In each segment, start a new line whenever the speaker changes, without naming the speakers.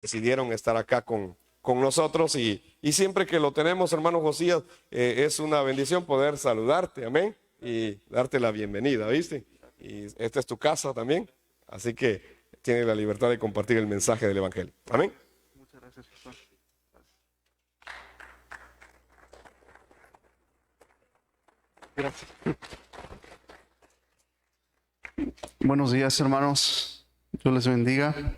decidieron estar acá con nosotros y siempre que lo tenemos, hermano Josías, es una bendición poder saludarte, amén, y darte la bienvenida, ¿viste? Y esta es tu casa también, así que tienes la libertad de compartir el mensaje del Evangelio, amén.
Muchas gracias, pastor. Gracias. Buenos días, hermanos. Dios les bendiga.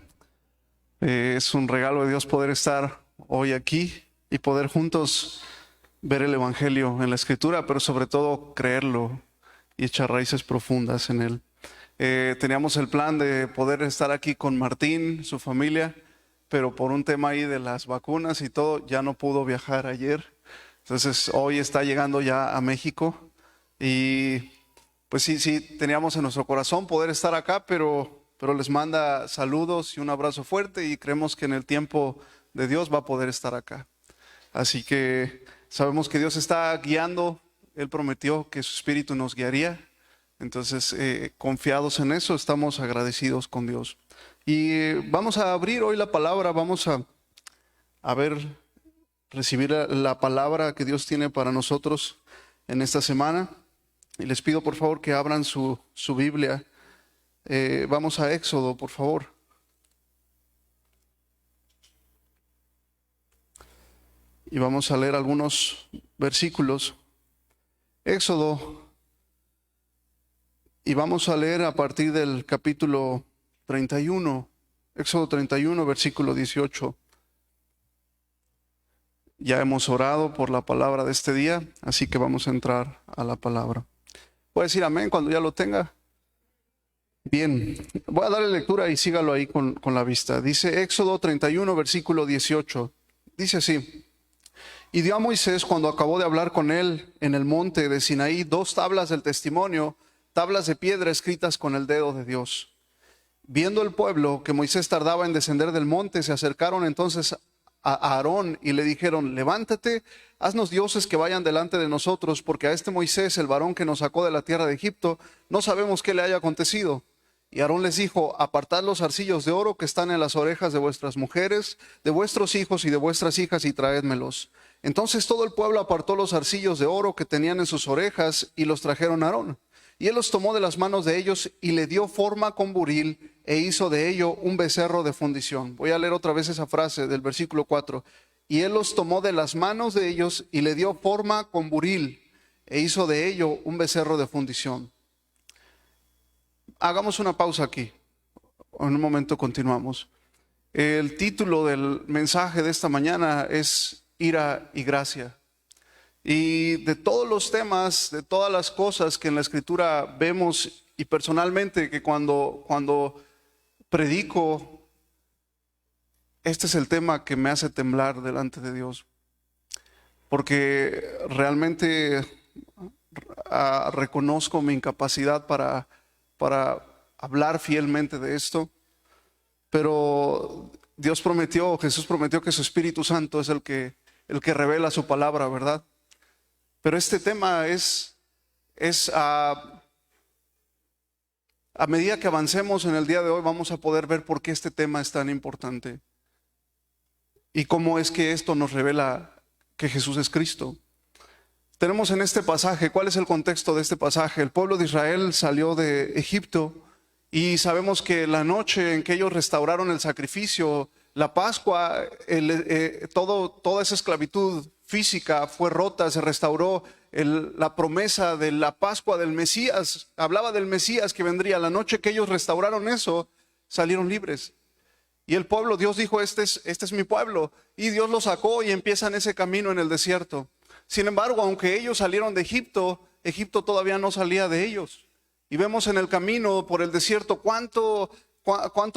Es un regalo de Dios poder estar hoy aquí y poder juntos ver el Evangelio en la Escritura, pero sobre todo creerlo y echar raíces profundas en él. Teníamos el plan de poder estar aquí con Martín, su familia, pero por un tema ahí de las vacunas y todo, ya no pudo viajar ayer. Entonces hoy está llegando ya a México y pues sí, teníamos en nuestro corazón poder estar acá, pero les manda saludos y un abrazo fuerte y creemos que en el tiempo de Dios va a poder estar acá. Así que sabemos que Dios está guiando, Él prometió que su Espíritu nos guiaría. Entonces, confiados en eso, estamos agradecidos con Dios. Y vamos a abrir hoy la palabra, vamos a recibir la palabra que Dios tiene para nosotros en esta semana. Y les pido por favor que abran su Biblia. Vamos a Éxodo, por favor. Y vamos a leer algunos versículos. Éxodo. Y vamos a leer a partir del capítulo 31. Éxodo 31, versículo 18. Ya hemos orado por la palabra de este día, así que vamos a entrar a la palabra. ¿Puede decir amén cuando ya lo tenga? Bien, voy a darle lectura y sígalo ahí con la vista. Dice Éxodo 31, versículo 18. Dice así: Y dio a Moisés, cuando acabó de hablar con él en el monte de Sinaí, 2 tablas del testimonio, tablas de piedra escritas con el dedo de Dios. Viendo el pueblo que Moisés tardaba en descender del monte, se acercaron entonces a Aarón y le dijeron: levántate, haznos dioses que vayan delante de nosotros, porque a este Moisés, el varón que nos sacó de la tierra de Egipto, no sabemos qué le haya acontecido. Y Aarón les dijo: apartad los arcillos de oro que están en las orejas de vuestras mujeres, de vuestros hijos y de vuestras hijas, y traédmelos. Entonces todo el pueblo apartó los arcillos de oro que tenían en sus orejas y los trajeron a Aarón. Y él los tomó de las manos de ellos y le dio forma con buril e hizo de ello un becerro de fundición. Voy a leer otra vez esa frase del versículo 4. Y él los tomó de las manos de ellos y le dio forma con buril e hizo de ello un becerro de fundición. Hagamos una pausa aquí. En un momento continuamos. El título del mensaje de esta mañana es Ira y Gracia. Y de todos los temas, de todas las cosas que en la Escritura vemos, y personalmente que cuando predico, este es el tema que me hace temblar delante de Dios. Porque realmente reconozco mi incapacidad para hablar fielmente de esto. Pero Jesús prometió que su Espíritu Santo es el que revela su palabra, ¿verdad? Pero este tema es a medida que avancemos en el día de hoy, vamos a poder ver por qué este tema es tan importante y cómo es que esto nos revela que Jesús es Cristo. Tenemos en este pasaje, ¿cuál es el contexto de este pasaje? El pueblo de Israel salió de Egipto y sabemos que la noche en que ellos restauraron el sacrificio, la Pascua, toda esa esclavitud física fue rota, se restauró la promesa de la Pascua del Mesías. Hablaba del Mesías que vendría. La noche que ellos restauraron eso, salieron libres. Y el pueblo, Dios dijo: este es mi pueblo. Y Dios los sacó y empiezan ese camino en el desierto. Sin embargo, aunque ellos salieron de Egipto, Egipto todavía no salía de ellos. Y vemos en el camino por el desierto cuánto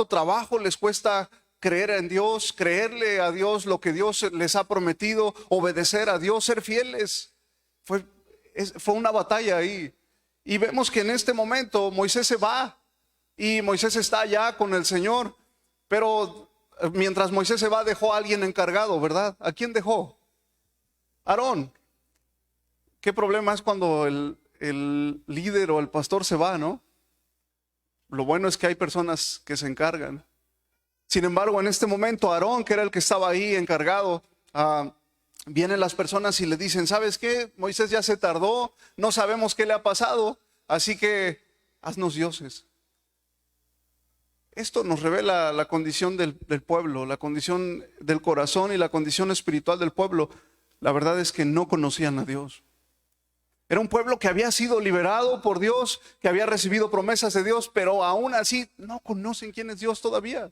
trabajo les cuesta creer en Dios, creerle a Dios lo que Dios les ha prometido, obedecer a Dios, ser fieles. Fue una batalla ahí. Y vemos que en este momento Moisés se va y Moisés está allá con el Señor. Pero mientras Moisés se va, dejó a alguien encargado, ¿verdad? ¿A quién dejó? Aarón. ¿Qué problema es cuando el líder o el pastor se va, no? Lo bueno es que hay personas que se encargan. Sin embargo, en este momento, Aarón, que era el que estaba ahí encargado, vienen las personas y le dicen, ¿sabes qué? Moisés ya se tardó, no sabemos qué le ha pasado, así que haznos dioses. Esto nos revela la condición del pueblo, la condición del corazón y la condición espiritual del pueblo. La verdad es que no conocían a Dios. Era un pueblo que había sido liberado por Dios, que había recibido promesas de Dios, pero aún así no conocen quién es Dios todavía.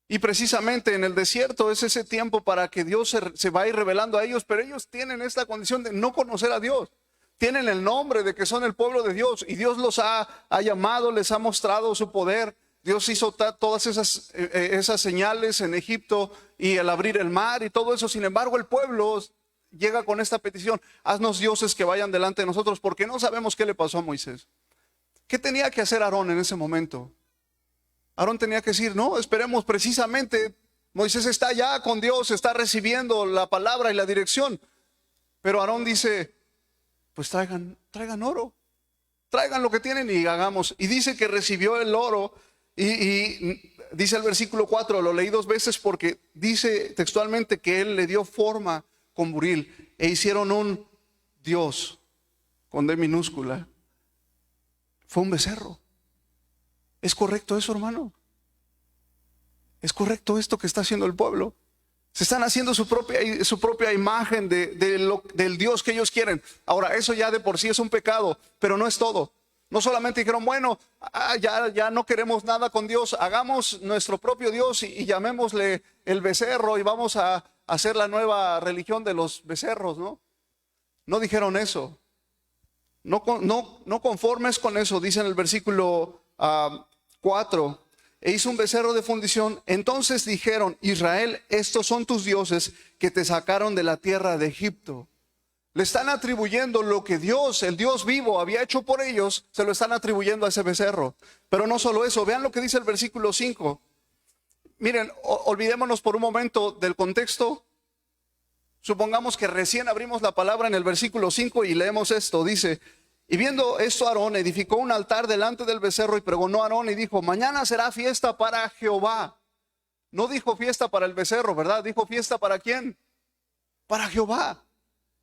Y precisamente en el desierto es ese tiempo para que Dios se va a ir revelando a ellos, pero ellos tienen esta condición de no conocer a Dios. Tienen el nombre de que son el pueblo de Dios y Dios los ha llamado, les ha mostrado su poder. Dios hizo todas esas señales en Egipto y al abrir el mar y todo eso. Sin embargo, el pueblo llega con esta petición: haznos dioses que vayan delante de nosotros, porque no sabemos qué le pasó a Moisés. ¿Qué tenía que hacer Aarón en ese momento? Aarón tenía que decir, no, esperemos, precisamente Moisés está ya con Dios, está recibiendo la palabra y la dirección. Pero Aarón dice, pues traigan oro, traigan lo que tienen y hagamos. Y dice que recibió el oro y dice el versículo 4, lo leí 2 veces porque dice textualmente que él le dio forma con buril e hicieron un Dios con D minúscula. Fue un becerro. ¿Es correcto eso, hermano? ¿Es correcto esto que está haciendo el pueblo? Se están haciendo su propia imagen del Dios que ellos quieren. Ahora, eso ya de por sí es un pecado, pero no es todo. No solamente dijeron, bueno, ya no queremos nada con Dios, hagamos nuestro propio Dios y llamémosle el becerro y vamos a hacer la nueva religión de los becerros, ¿no? No dijeron eso. No conformes con eso, dice en el versículo 4, e hizo un becerro de fundición. Entonces dijeron, Israel, estos son tus dioses que te sacaron de la tierra de Egipto. Le están atribuyendo lo que Dios, el Dios vivo, había hecho por ellos, se lo están atribuyendo a ese becerro. Pero no solo eso, vean lo que dice el versículo 5. Miren, olvidémonos por un momento del contexto. Supongamos que recién abrimos la palabra en el versículo 5 y leemos esto, dice: y viendo esto, Aarón edificó un altar delante del becerro y pregonó a Aarón y dijo, mañana será fiesta para Jehová. No dijo fiesta para el becerro, ¿verdad? Dijo fiesta ¿para quién? Para Jehová.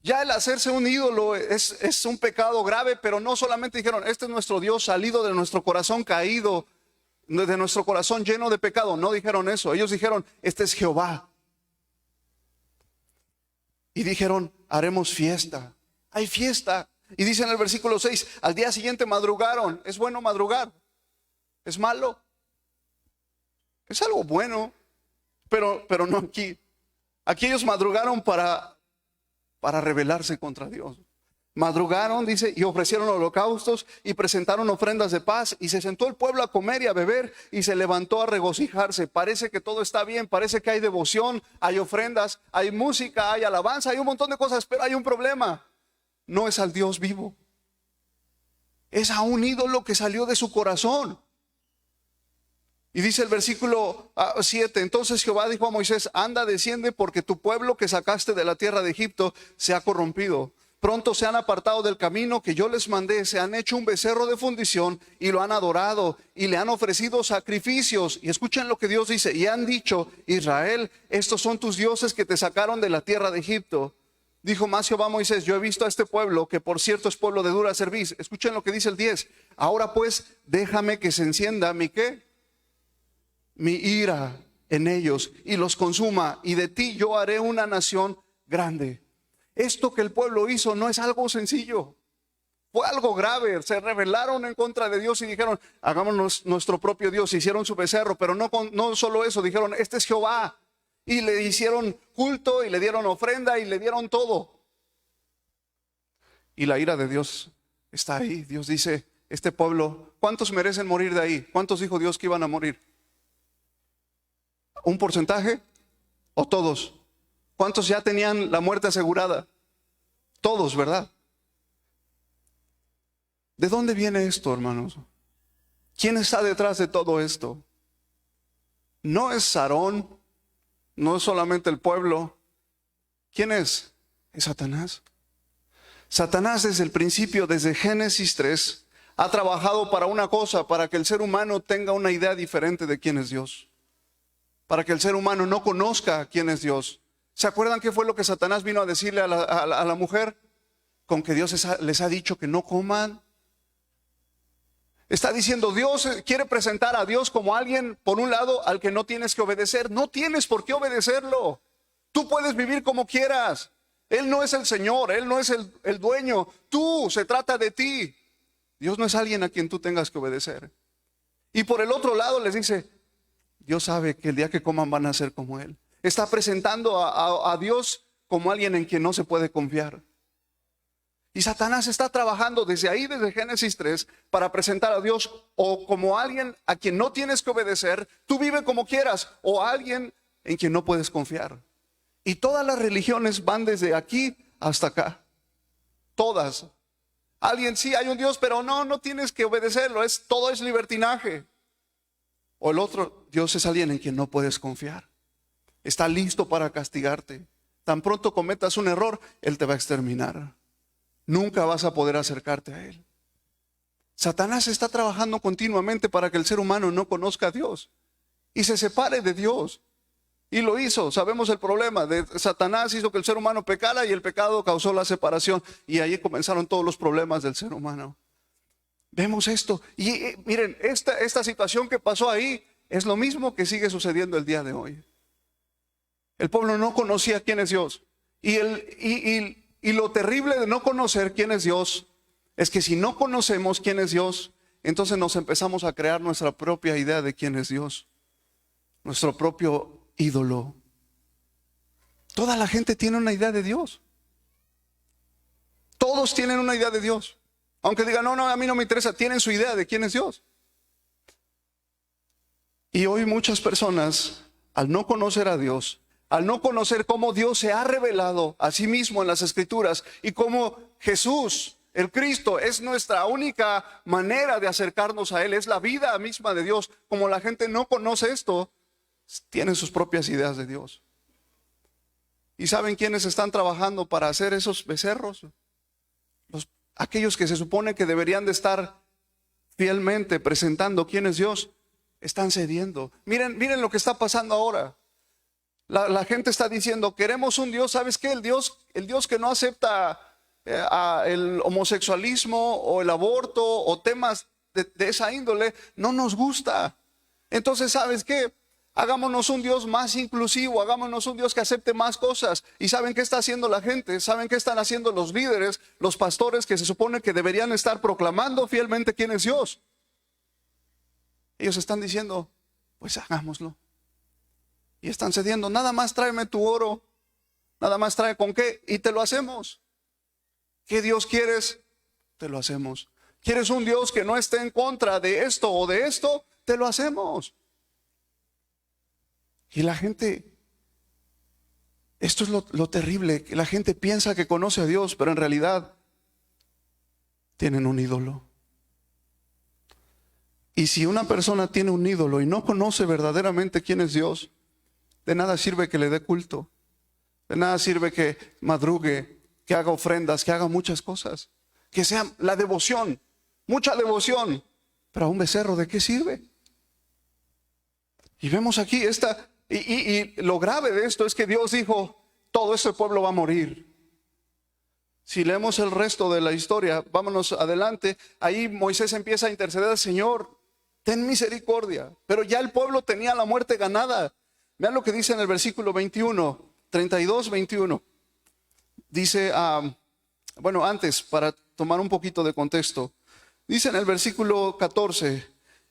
Ya el hacerse un ídolo es un pecado grave, pero no solamente dijeron, este es nuestro Dios salido de nuestro corazón caído, de nuestro corazón lleno de pecado. No dijeron eso, ellos dijeron, este es Jehová. Y dijeron, haremos fiesta. Hay fiesta. Y dice en el versículo 6, al día siguiente madrugaron. ¿Es bueno madrugar? ¿Es malo? Es algo bueno, pero no aquí. Aquí ellos madrugaron para rebelarse contra Dios. Madrugaron, dice, y ofrecieron holocaustos y presentaron ofrendas de paz, y se sentó el pueblo a comer y a beber y se levantó a regocijarse. Parece que todo está bien, parece que hay devoción, hay ofrendas, hay música, hay alabanza, hay un montón de cosas, pero hay un problema. No es al Dios vivo, es a un ídolo que salió de su corazón. Y dice el versículo 7, entonces Jehová dijo a Moisés, anda, desciende, porque tu pueblo que sacaste de la tierra de Egipto se ha corrompido. Pronto se han apartado del camino que yo les mandé, se han hecho un becerro de fundición y lo han adorado y le han ofrecido sacrificios. Y escuchen lo que Dios dice, y han dicho, Israel, estos son tus dioses que te sacaron de la tierra de Egipto. Dijo más Jehová a Moisés, yo he visto a este pueblo, que por cierto es pueblo de dura cerviz. Escuchen lo que dice el 10. Ahora pues, déjame que se encienda mi ¿qué? Mi ira en ellos y los consuma, y de ti yo haré una nación grande. Esto que el pueblo hizo no es algo sencillo, fue algo grave. Se rebelaron en contra de Dios y dijeron, hagámonos nuestro propio Dios. Hicieron su becerro, pero no solo eso, dijeron, este es Jehová. Y le hicieron culto y le dieron ofrenda y le dieron todo. Y la ira de Dios está ahí. Dios dice, este pueblo, ¿cuántos merecen morir de ahí? ¿Cuántos dijo Dios que iban a morir? ¿Un porcentaje? ¿O todos? ¿Cuántos ya tenían la muerte asegurada? Todos, ¿verdad? ¿De dónde viene esto, hermanos? ¿Quién está detrás de todo esto? No es Aarón, no es solamente el pueblo. ¿Quién es? Es Satanás. Satanás desde el principio, desde Génesis 3, ha trabajado para una cosa, para que el ser humano tenga una idea diferente de quién es Dios. para que el ser humano no conozca quién es Dios. ¿Se acuerdan qué fue lo que Satanás vino a decirle a la mujer? Con que Dios les ha dicho que no coman. Está diciendo, Dios quiere presentar a Dios como alguien, por un lado, al que no tienes que obedecer. No tienes por qué obedecerlo. Tú puedes vivir como quieras. Él no es el Señor, Él no es el dueño. Se trata de ti. Dios no es alguien a quien tú tengas que obedecer. Y por el otro lado les dice, Dios sabe que el día que coman van a ser como Él. Está presentando a Dios como alguien en quien no se puede confiar. Y Satanás está trabajando desde Génesis 3, para presentar a Dios o como alguien a quien no tienes que obedecer, tú vive como quieras, o a alguien en quien no puedes confiar. Y todas las religiones van desde aquí hasta acá. Todas. Alguien, sí, hay un Dios, pero no tienes que obedecerlo, todo es libertinaje. O el otro, Dios es alguien en quien no puedes confiar. Está listo para castigarte. Tan pronto cometas un error, Él te va a exterminar. Nunca vas a poder acercarte a Él. Satanás está trabajando continuamente para que el ser humano no conozca a Dios y se separe de Dios. Y lo hizo. Sabemos el problema de Satanás. Hizo que el ser humano pecara y el pecado causó la separación. Y ahí comenzaron todos los problemas del ser humano. Vemos esto. Y miren, esta situación que pasó ahí es lo mismo que sigue sucediendo el día de hoy. El pueblo no conocía quién es Dios. Y lo terrible de no conocer quién es Dios es que si no conocemos quién es Dios, entonces nos empezamos a crear nuestra propia idea de quién es Dios, nuestro propio ídolo. Toda la gente tiene una idea de Dios. Todos tienen una idea de Dios. Aunque digan, no, a mí no me interesa, tienen su idea de quién es Dios. Y hoy muchas personas, al no conocer a Dios, al no conocer cómo Dios se ha revelado a sí mismo en las Escrituras y cómo Jesús, el Cristo, es nuestra única manera de acercarnos a Él, es la vida misma de Dios. Como la gente no conoce esto, tienen sus propias ideas de Dios. ¿Y saben quiénes están trabajando para hacer esos becerros? Aquellos que se supone que deberían de estar fielmente presentando quién es Dios, están cediendo. Miren lo que está pasando ahora. La gente está diciendo, queremos un Dios, ¿sabes qué? El Dios que no acepta el homosexualismo o el aborto o temas de esa índole, no nos gusta. Entonces, ¿sabes qué? Hagámonos un Dios más inclusivo, hagámonos un Dios que acepte más cosas. ¿Y saben qué está haciendo la gente? ¿Saben qué están haciendo los líderes, los pastores que se supone que deberían estar proclamando fielmente quién es Dios? Ellos están diciendo, pues hagámoslo. Y están cediendo, nada más tráeme tu oro, nada más trae con qué, y te lo hacemos. ¿Qué Dios quieres? Te lo hacemos. ¿Quieres un Dios que no esté en contra de esto o de esto? Te lo hacemos. Y la gente, esto es lo terrible, que la gente piensa que conoce a Dios, pero en realidad tienen un ídolo. Y si una persona tiene un ídolo y no conoce verdaderamente quién es Dios, de nada sirve que le dé culto, de nada sirve que madrugue, que haga ofrendas, que haga muchas cosas, que sea la devoción, mucha devoción, pero a un becerro, ¿de qué sirve? Y vemos aquí y lo grave de esto es que Dios dijo, todo este pueblo va a morir. Si leemos el resto de la historia, vámonos adelante, ahí Moisés empieza a interceder al Señor, ten misericordia, pero ya el pueblo tenía la muerte ganada. Vean lo que dice en el versículo 21, 32, 21. Dice, antes, para tomar un poquito de contexto, dice en el versículo 14,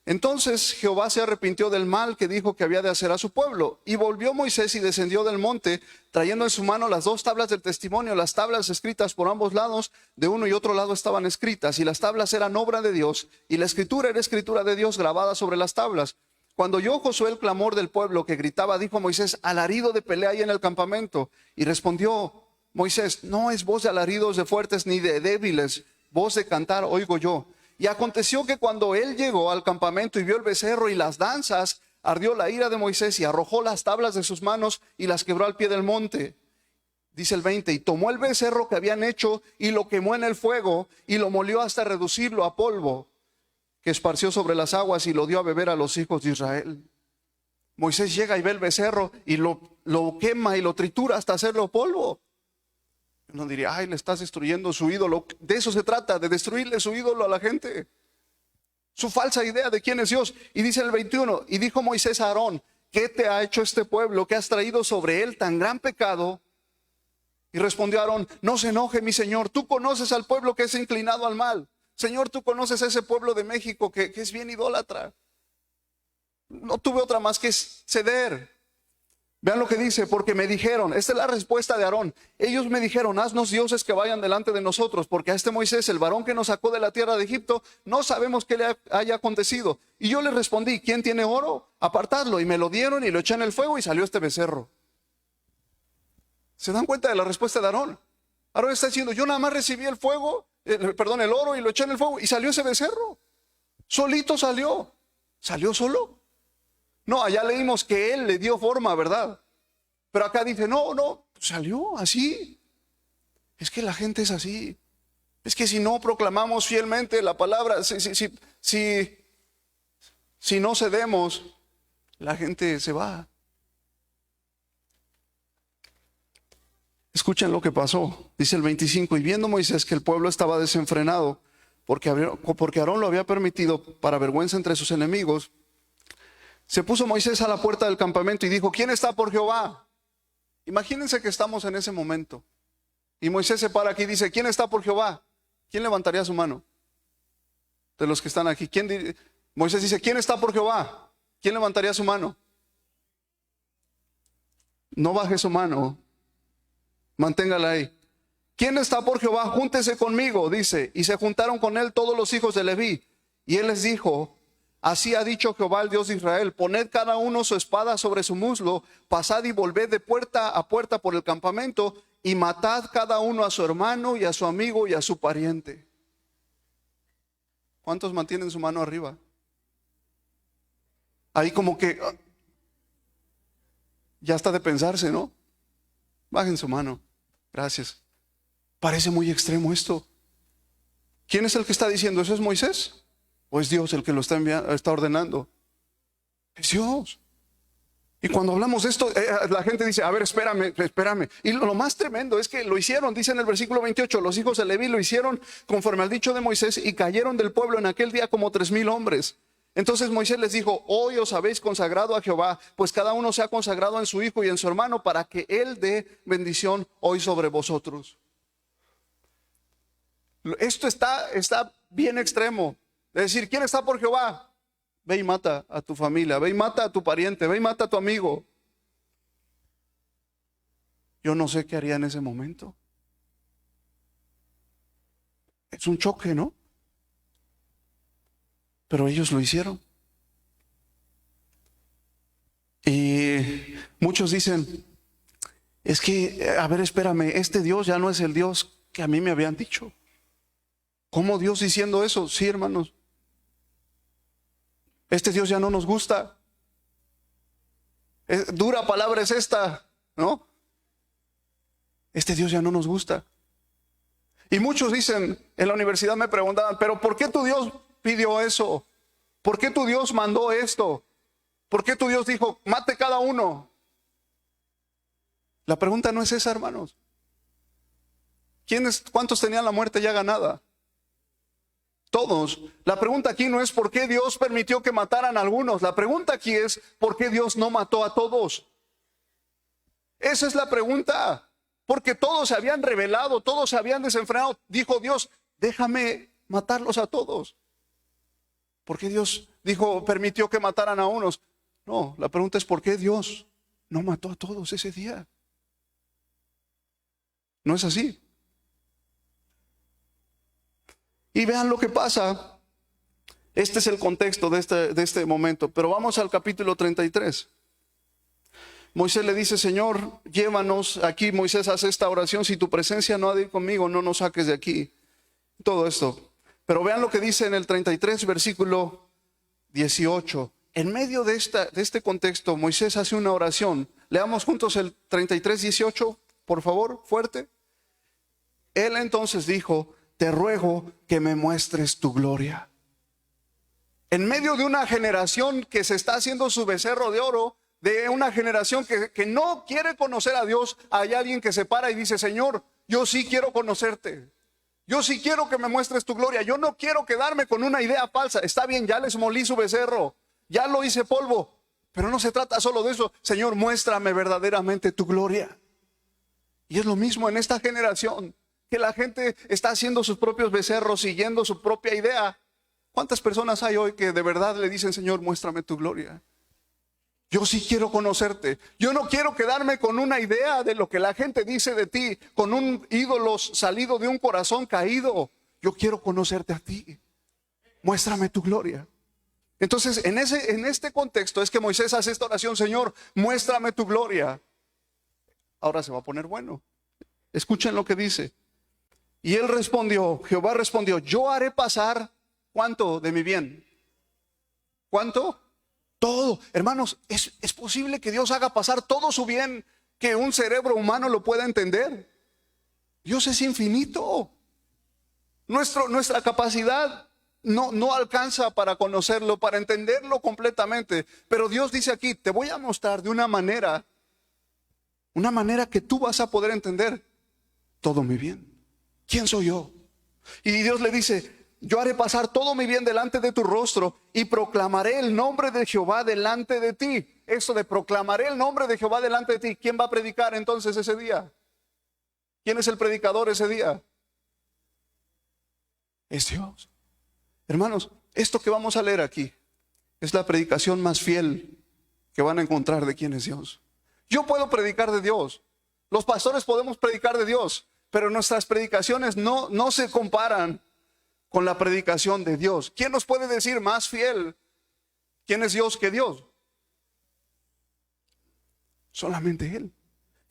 entonces Jehová se arrepintió del mal que dijo que había de hacer a su pueblo. Y volvió Moisés y descendió del monte, trayendo en su mano las 2 tablas del testimonio, las tablas escritas por ambos lados, de uno y otro lado estaban escritas, y las tablas eran obra de Dios, y la escritura era escritura de Dios grabada sobre las tablas. Cuando oyó Josué el clamor del pueblo que gritaba, dijo Moisés, alarido de pelea hay en el campamento. Y respondió Moisés, no es voz de alaridos de fuertes ni de débiles, voz de cantar oigo yo. Y aconteció que cuando él llegó al campamento y vio el becerro y las danzas, ardió la ira de Moisés y arrojó las tablas de sus manos y las quebró al pie del monte. Dice el 20, y tomó el becerro que habían hecho y lo quemó en el fuego y lo molió hasta reducirlo a polvo, que esparció sobre las aguas y lo dio a beber a los hijos de Israel. Moisés llega y ve el becerro y lo quema y lo tritura hasta hacerlo polvo. Uno diría, ay, le estás destruyendo su ídolo. De eso se trata, de destruirle su ídolo a la gente. Su falsa idea de quién es Dios. Y dice en el 21, y dijo Moisés a Aarón, ¿qué te ha hecho este pueblo que has traído sobre él tan gran pecado? Y respondió Aarón, no se enoje mi señor, tú conoces al pueblo que es inclinado al mal. Señor, tú conoces a ese pueblo de México que es bien idólatra. No tuve otra más que ceder. Vean lo que dice, porque me dijeron, esta es la respuesta de Aarón. Ellos me dijeron, haznos dioses que vayan delante de nosotros, porque a este Moisés, el varón que nos sacó de la tierra de Egipto, no sabemos qué le haya acontecido. Y yo le respondí, ¿quién tiene oro? Apartadlo. Y me lo dieron y lo eché en el fuego y salió este becerro. ¿Se dan cuenta de la respuesta de Aarón? Aarón está diciendo, yo nada más recibí el oro y lo eché en el fuego y salió ese becerro. Solito salió. ¿Salió solo? No, allá leímos que él le dio forma, ¿verdad? Pero acá dice, no, salió así. Es que la gente es así. Es que si no proclamamos fielmente la palabra, si no cedemos, la gente se va. Escuchen lo que pasó. Dice el 25, y viendo Moisés que el pueblo estaba desenfrenado, porque Aarón lo había permitido para vergüenza entre sus enemigos, se puso Moisés a la puerta del campamento y dijo, ¿quién está por Jehová? Imagínense que estamos en ese momento. Y Moisés se para aquí y dice, ¿quién está por Jehová? ¿Quién levantaría su mano? De los que están aquí. Moisés dice, ¿quién está por Jehová? ¿Quién levantaría su mano? No baje su mano. Manténgala ahí. ¿Quién está por Jehová? Júntese conmigo, dice. Y se juntaron con él todos los hijos de Leví. Y él les dijo, así ha dicho Jehová, el Dios de Israel, poned cada uno su espada sobre su muslo, pasad y volved de puerta a puerta por el campamento, y matad cada uno a su hermano y a su amigo y a su pariente. ¿Cuántos mantienen su mano arriba? Ahí como que ya está de pensarse, ¿no? Bajen su mano. Gracias. Parece muy extremo esto. ¿Quién es el que está diciendo eso? ¿Es Moisés? ¿O es Dios el que lo está ordenando? Es Dios. Y cuando hablamos de esto, la gente dice, a ver, espérame. Y lo más tremendo es que lo hicieron, dice en el versículo 28, los hijos de Leví lo hicieron conforme al dicho de Moisés y cayeron del pueblo en aquel día como 3,000 hombres. Entonces Moisés les dijo, hoy os habéis consagrado a Jehová, pues cada uno se ha consagrado en su hijo y en su hermano para que él dé bendición hoy sobre vosotros. Esto está bien extremo. Es decir, ¿quién está por Jehová? Ve y mata a tu familia, ve y mata a tu pariente, ve y mata a tu amigo. Yo no sé qué haría en ese momento. Es un choque, ¿no? Pero ellos lo hicieron. Y muchos dicen, es que, a ver, espérame, este Dios ya no es el Dios que a mí me habían dicho. ¿Cómo Dios diciendo eso? Sí, hermanos. Este Dios ya no nos gusta. Dura palabra es esta, ¿no? Este Dios ya no nos gusta. Y muchos dicen, en la universidad me preguntaban, pero ¿por qué tu Dios pidió eso? ¿Por qué tu Dios mandó esto? ¿Por qué tu Dios dijo, mate cada uno? La pregunta no es esa, hermanos. ¿Cuántos tenían la muerte ya ganada? Todos. La pregunta aquí no es por qué Dios permitió que mataran a algunos. La pregunta aquí es por qué Dios no mató a todos. Esa es la pregunta. Porque todos se habían rebelado, todos se habían desenfrenado. Dijo Dios, déjame matarlos a todos. ¿Por qué Dios permitió que mataran a unos? No, la pregunta es ¿por qué Dios no mató a todos ese día? No es así. Y vean lo que pasa. Este es el contexto de este momento. Pero vamos al capítulo 33. Moisés le dice, Señor, llévanos aquí. Moisés hace esta oración, si tu presencia no ha de ir conmigo, no nos saques de aquí. Todo esto. Pero vean lo que dice en el 33, versículo 18. En medio de este contexto, Moisés hace una oración. Leamos juntos el 33, 18, por favor, fuerte. Él entonces dijo, te ruego que me muestres tu gloria. En medio de una generación que se está haciendo su becerro de oro, de una generación que no quiere conocer a Dios, hay alguien que se para y dice: Señor, yo sí quiero conocerte. Yo sí quiero que me muestres tu gloria. Yo no quiero quedarme con una idea falsa. Está bien, ya les molí su becerro, ya lo hice polvo, pero no se trata solo de eso. Señor, muéstrame verdaderamente tu gloria. Y es lo mismo en esta generación, que la gente está haciendo sus propios becerros, siguiendo su propia idea. ¿Cuántas personas hay hoy que de verdad le dicen: Señor, muéstrame tu gloria? Yo sí quiero conocerte. Yo no quiero quedarme con una idea de lo que la gente dice de ti, con un ídolo salido de un corazón caído. Yo quiero conocerte a ti. Muéstrame tu gloria. Entonces, en este contexto es que Moisés hace esta oración: Señor, muéstrame tu gloria. Ahora se va a poner bueno. Escuchen lo que dice. Y él respondió, Jehová respondió: yo haré pasar, ¿cuánto de mi bien? ¿Cuánto? Todo. Hermanos, ¿es posible que Dios haga pasar todo su bien, que un cerebro humano lo pueda entender? Dios es infinito. Nuestra capacidad no alcanza para conocerlo, para entenderlo completamente. Pero Dios dice aquí: te voy a mostrar de una manera que tú vas a poder entender todo mi bien. ¿Quién soy yo? Y Dios le dice: yo haré pasar todo mi bien delante de tu rostro y proclamaré el nombre de Jehová delante de ti. Eso de proclamaré el nombre de Jehová delante de ti. ¿Quién va a predicar entonces ese día? ¿Quién es el predicador ese día? Es Dios. Hermanos, esto que vamos a leer aquí es la predicación más fiel que van a encontrar de quién es Dios. Yo puedo predicar de Dios. Los pastores podemos predicar de Dios, pero nuestras predicaciones no se comparan con la predicación de Dios. ¿Quién nos puede decir más fiel quién es Dios que Dios? Solamente Él.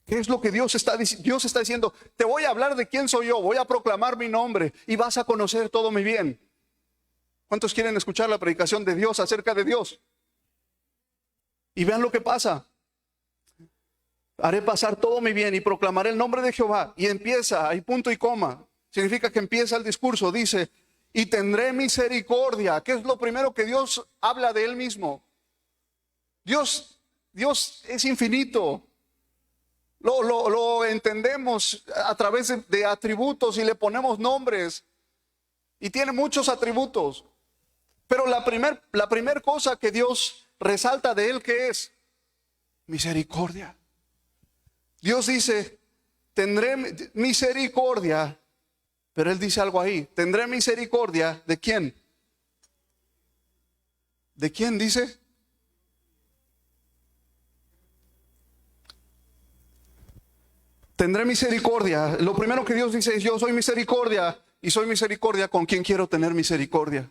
¿Qué es lo que Dios está diciendo? Dios está diciendo: te voy a hablar de quién soy yo, voy a proclamar mi nombre y vas a conocer todo mi bien. ¿Cuántos quieren escuchar la predicación de Dios acerca de Dios? Y vean lo que pasa. Haré pasar todo mi bien y proclamaré el nombre de Jehová. Y empieza, hay punto y coma. Significa que empieza el discurso. Dice: y tendré misericordia. ¿Qué es lo primero que Dios habla de Él mismo? Dios es infinito. Lo entendemos a través de atributos y le ponemos nombres. Y tiene muchos atributos. Pero la primer cosa que Dios resalta de Él, ¿qué es? Misericordia. Dios dice: tendré misericordia. Pero Él dice algo ahí: tendré misericordia ¿de quién? ¿De quién dice? Tendré misericordia. Lo primero que Dios dice es: yo soy misericordia. Y soy misericordia con quien quiero tener misericordia.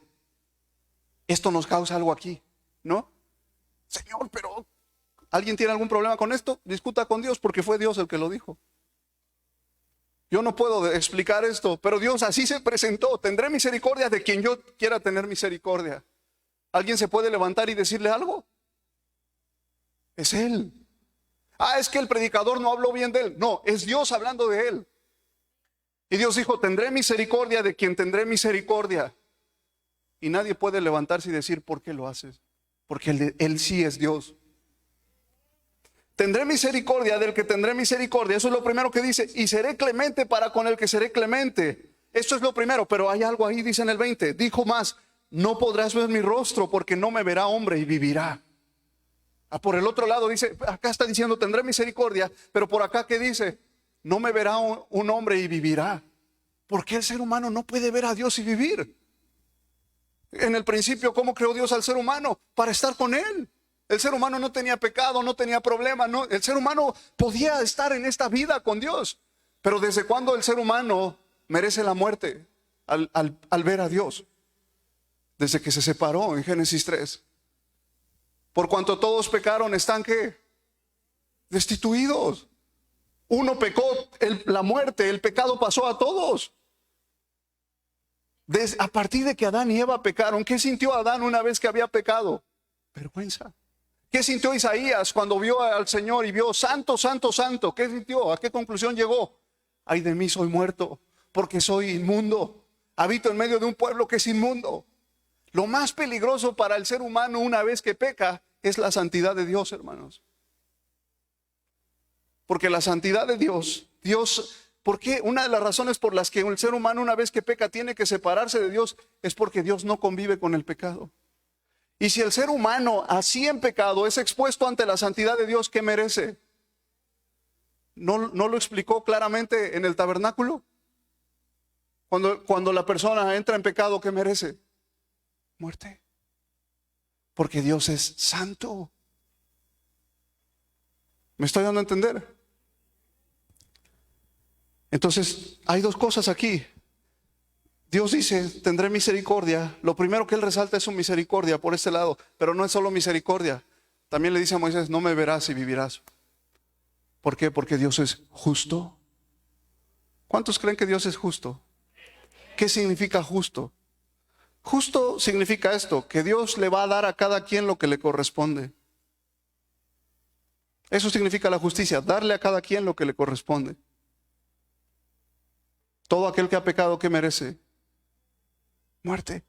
Esto nos causa algo aquí, ¿no? Señor, pero ¿alguien tiene algún problema con esto? Discuta con Dios, porque fue Dios el que lo dijo. Yo no puedo explicar esto, pero Dios así se presentó: tendré misericordia de quien yo quiera tener misericordia. ¿Alguien se puede levantar y decirle algo? Es Él. Es que el predicador no habló bien de Él. No, es Dios hablando de Él. Y Dios dijo: tendré misericordia de quien tendré misericordia. Y nadie puede levantarse y decir: ¿por qué lo haces? Porque Él sí es Dios. Tendré misericordia del que tendré misericordia. Eso es lo primero que dice. Y seré clemente para con el que seré clemente. Esto es lo primero, pero hay algo ahí, dice en el 20. Dijo más: no podrás ver mi rostro, porque no me verá hombre y vivirá. Por el otro lado dice, acá está diciendo: tendré misericordia, pero por acá ¿qué dice? No me verá un hombre y vivirá. ¿Por qué el ser humano no puede ver a Dios y vivir? En el principio, ¿cómo creó Dios al ser humano? Para estar con Él. El ser humano no tenía pecado, no tenía problema, no. El ser humano podía estar en esta vida con Dios. Pero ¿desde cuándo el ser humano merece la muerte al ver a Dios? Desde que se separó en Génesis 3. Por cuanto todos pecaron, ¿están qué? Destituidos. Uno pecó, la muerte, el pecado pasó a todos. A partir de que Adán y Eva pecaron, ¿qué sintió Adán una vez que había pecado? Vergüenza. ¿Qué sintió Isaías cuando vio al Señor y vio santo, santo, santo? ¿Qué sintió? ¿A qué conclusión llegó? Ay de mí, soy muerto, porque soy inmundo. Habito en medio de un pueblo que es inmundo. Lo más peligroso para el ser humano una vez que peca es la santidad de Dios, hermanos. Porque la santidad de Dios, ¿por qué? Una de las razones por las que el ser humano una vez que peca tiene que separarse de Dios es porque Dios no convive con el pecado. Y si el ser humano así en pecado es expuesto ante la santidad de Dios, ¿qué merece? ¿No lo explicó claramente en el tabernáculo? Cuando la persona entra en pecado, ¿qué merece? Muerte. Porque Dios es santo. ¿Me estoy dando a entender? Entonces, hay dos cosas aquí. Dios dice, tendré misericordia. Lo primero que Él resalta es su misericordia por este lado. Pero no es solo misericordia. También le dice a Moisés, no me verás y vivirás. ¿Por qué? Porque Dios es justo. ¿Cuántos creen que Dios es justo? ¿Qué significa justo? Justo significa esto, que Dios le va a dar a cada quien lo que le corresponde. Eso significa la justicia, darle a cada quien lo que le corresponde. Todo aquel que ha pecado, ¿qué merece? Muerte.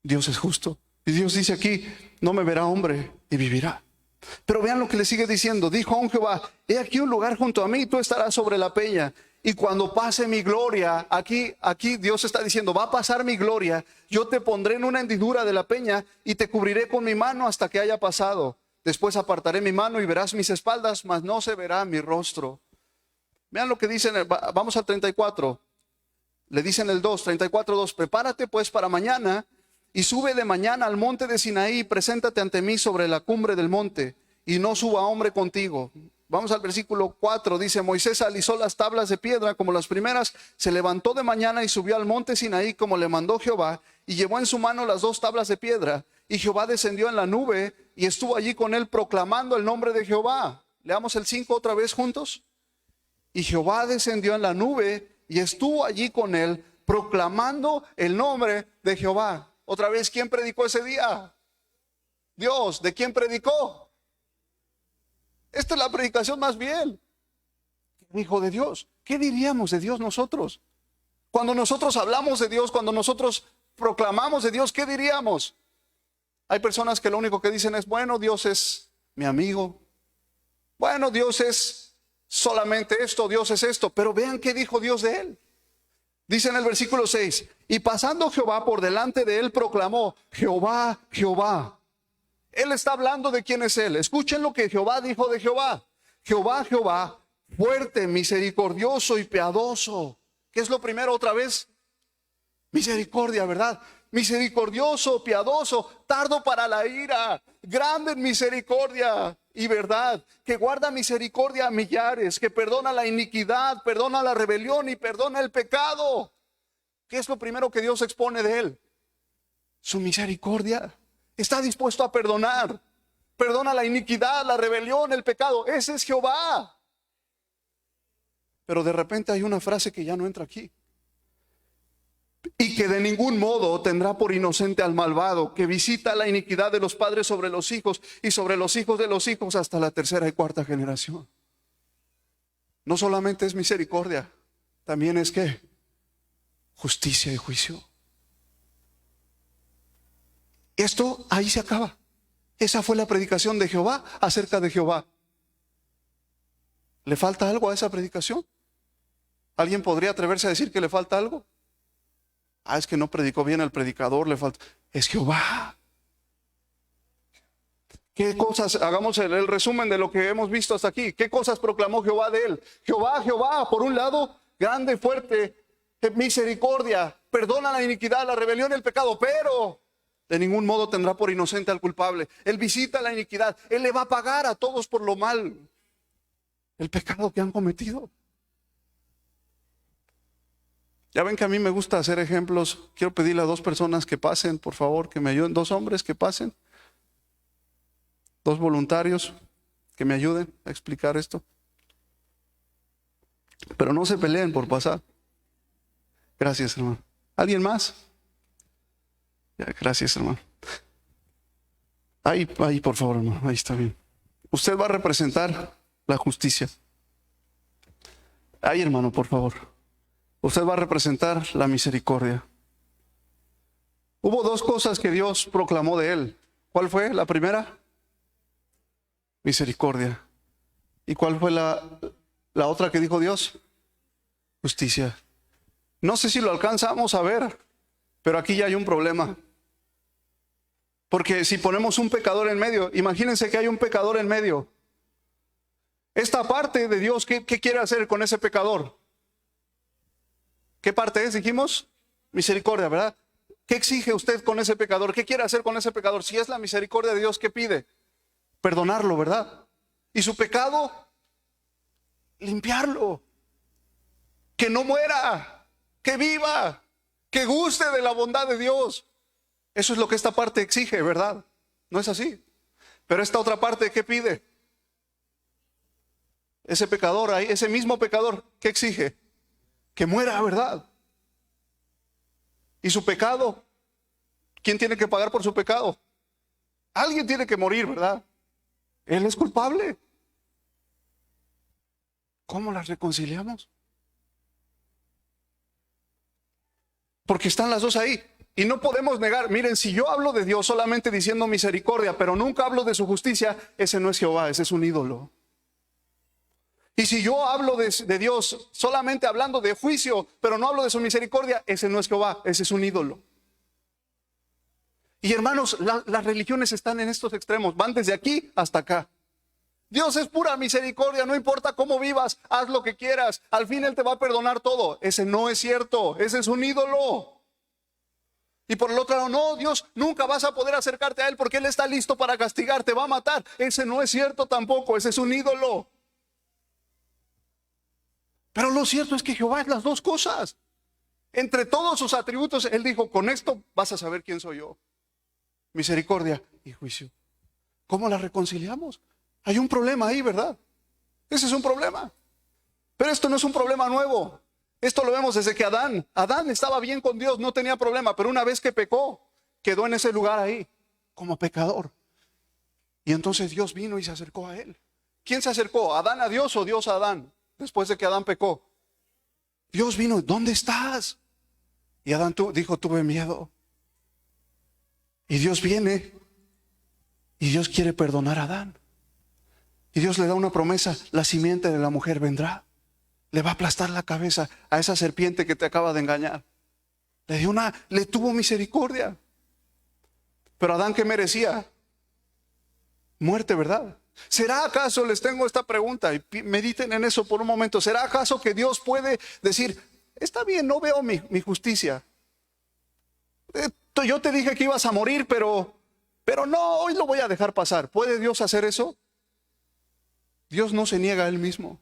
Dios es justo. Y Dios dice aquí, no me verá hombre y vivirá. Pero vean lo que le sigue diciendo. Dijo aún Jehová, he aquí un lugar junto a mí y tú estarás sobre la peña. Y cuando pase mi gloria, aquí Dios está diciendo, va a pasar mi gloria, yo te pondré en una hendidura de la peña y te cubriré con mi mano hasta que haya pasado. Después apartaré mi mano y verás mis espaldas, mas no se verá mi rostro. Vean lo que dicen, vamos al 34. Le dicen el 2, 34:2, prepárate pues para mañana y sube de mañana al monte de Sinaí y preséntate ante mí sobre la cumbre del monte y no suba hombre contigo. Vamos al versículo 4, dice, Moisés alisó las tablas de piedra como las primeras, se levantó de mañana y subió al monte Sinaí como le mandó Jehová y llevó en su mano las 2 tablas de piedra y Jehová descendió en la nube y estuvo allí con él proclamando el nombre de Jehová. Leamos el 5 otra vez juntos. Y Jehová descendió en la nube y estuvo allí con él proclamando el nombre de Jehová. Otra vez, ¿quién predicó ese día? Dios. ¿De quién predicó? Esta es la predicación más bien. Hijo de Dios. ¿Qué diríamos de Dios nosotros? Cuando nosotros hablamos de Dios, cuando nosotros proclamamos de Dios, ¿qué diríamos? Hay personas que lo único que dicen es, bueno, Dios es mi amigo. Bueno, Dios es solamente esto, Dios es esto. Pero vean qué dijo Dios de él. Dice en el versículo 6, y pasando Jehová por delante de él proclamó, Jehová, Jehová. Él está hablando de quién es él. Escuchen lo que Jehová dijo de Jehová. Jehová, Jehová, fuerte, misericordioso y piadoso. ¿Qué es lo primero otra vez? Misericordia, ¿verdad? Misericordioso, piadoso, tardo para la ira, grande en misericordia y verdad, que guarda misericordia a millares, que perdona la iniquidad, perdona la rebelión y perdona el pecado. ¿Qué es lo primero que Dios expone de él? Su misericordia. Está dispuesto a perdonar. Perdona la iniquidad, la rebelión, el pecado. Ese es Jehová. Pero de repente hay una frase que ya no entra aquí. Y que de ningún modo tendrá por inocente al malvado, que visita la iniquidad de los padres sobre los hijos y sobre los hijos de los hijos hasta la 3ª y 4ª generación. No solamente es misericordia, también es ¿qué? Justicia y juicio. Esto ahí se acaba. Esa fue la predicación de Jehová acerca de Jehová. ¿Le falta algo a esa predicación? ¿Alguien podría atreverse a decir que le falta algo? Es que no predicó bien el predicador, le falta. Es Jehová. ¿Qué cosas? Hagamos el resumen de lo que hemos visto hasta aquí. ¿Qué cosas proclamó Jehová de él? Jehová, Jehová, por un lado, grande, fuerte, misericordia, perdona la iniquidad, la rebelión y el pecado, pero de ningún modo tendrá por inocente al culpable. Él visita la iniquidad, él le va a pagar a todos por lo mal, el pecado que han cometido. Ya ven que a mí me gusta hacer ejemplos. Quiero pedirle a 2 personas que pasen, por favor, que me ayuden. 2 hombres que pasen. 2 voluntarios que me ayuden a explicar esto. Pero no se peleen por pasar. Gracias, hermano. ¿Alguien más? Ya, gracias, hermano. Ahí, por favor, hermano. Ahí está bien. Usted va a representar la justicia. Ahí, hermano, por favor. Usted va a representar la misericordia. Hubo 2 cosas que Dios proclamó de él. ¿Cuál fue la primera? Misericordia. ¿Y cuál fue la otra que dijo Dios? Justicia. No sé si lo alcanzamos a ver, pero aquí ya hay un problema. Porque si ponemos un pecador en medio, imagínense que hay un pecador en medio. Esta parte de Dios, ¿qué quiere hacer con ese pecador? ¿Qué parte es? Dijimos, misericordia, ¿verdad? ¿Qué exige usted con ese pecador? ¿Qué quiere hacer con ese pecador? Si es la misericordia de Dios, ¿qué pide? Perdonarlo, ¿verdad? Y su pecado, limpiarlo. Que no muera, que viva, que guste de la bondad de Dios. Eso es lo que esta parte exige, ¿verdad? No es así. Pero esta otra parte, ¿qué pide? Ese pecador, ese mismo pecador, ¿qué exige? Que muera, ¿verdad? Y su pecado, ¿quién tiene que pagar por su pecado? Alguien tiene que morir, ¿verdad? Él es culpable. ¿Cómo las reconciliamos? Porque están las dos ahí. Y no podemos negar, miren, si yo hablo de Dios solamente diciendo misericordia, pero nunca hablo de su justicia, ese no es Jehová, ese es un ídolo. Y si yo hablo de Dios solamente hablando de juicio, pero no hablo de su misericordia, ese no es Jehová, ese es un ídolo. Y hermanos, las religiones están en estos extremos, van desde aquí hasta acá. Dios es pura misericordia, no importa cómo vivas, haz lo que quieras, al fin Él te va a perdonar todo. Ese no es cierto, ese es un ídolo. Y por el otro lado, no, Dios, nunca vas a poder acercarte a Él porque Él está listo para castigar, te va a matar. Ese no es cierto tampoco, ese es un ídolo. Pero lo cierto es que Jehová es las dos cosas. Entre todos sus atributos, Él dijo, con esto vas a saber quién soy yo. Misericordia y juicio. ¿Cómo la reconciliamos? Hay un problema ahí, ¿verdad? Ese es un problema. Pero esto no es un problema nuevo. Esto lo vemos desde que Adán estaba bien con Dios, no tenía problema, pero una vez que pecó, quedó en ese lugar ahí, como pecador. Y entonces Dios vino y se acercó a él. ¿Quién se acercó? ¿Adán a Dios o Dios a Adán? Después de que Adán pecó. Dios vino, ¿dónde estás? Y Adán dijo, tuve miedo. Y Dios viene y Dios quiere perdonar a Adán. Y Dios le da una promesa, la simiente de la mujer vendrá. Le va a aplastar la cabeza a esa serpiente que te acaba de engañar. Le tuvo misericordia. Pero Adán, ¿qué merecía? Muerte, ¿verdad? ¿Será acaso, les tengo esta pregunta y mediten en eso por un momento, ¿será acaso que Dios puede decir, está bien, no veo mi justicia? Yo te dije que ibas a morir, pero no, hoy lo voy a dejar pasar. ¿Puede Dios hacer eso? Dios no se niega a Él mismo.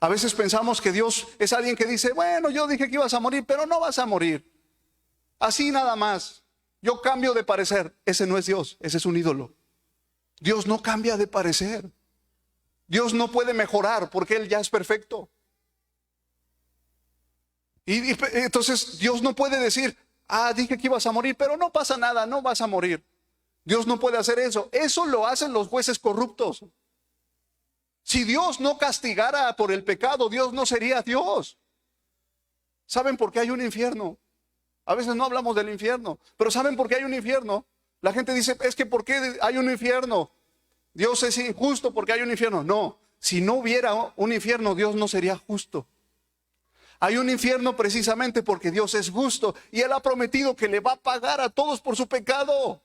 A veces pensamos que Dios es alguien que dice, bueno, yo dije que ibas a morir, pero no vas a morir. Así nada más. Yo cambio de parecer. Ese no es Dios, ese es un ídolo. Dios no cambia de parecer. Dios no puede mejorar porque Él ya es perfecto. Y entonces Dios no puede decir, dije que ibas a morir, pero no pasa nada, no vas a morir. Dios no puede hacer eso. Eso lo hacen los jueces corruptos. Si Dios no castigara por el pecado, Dios no sería Dios. ¿Saben por qué hay un infierno? A veces no hablamos del infierno, pero ¿saben por qué hay un infierno? La gente dice, es que ¿por qué hay un infierno? Dios es injusto porque hay un infierno. No, si no hubiera un infierno, Dios no sería justo. Hay un infierno precisamente porque Dios es justo y Él ha prometido que le va a pagar a todos por su pecado.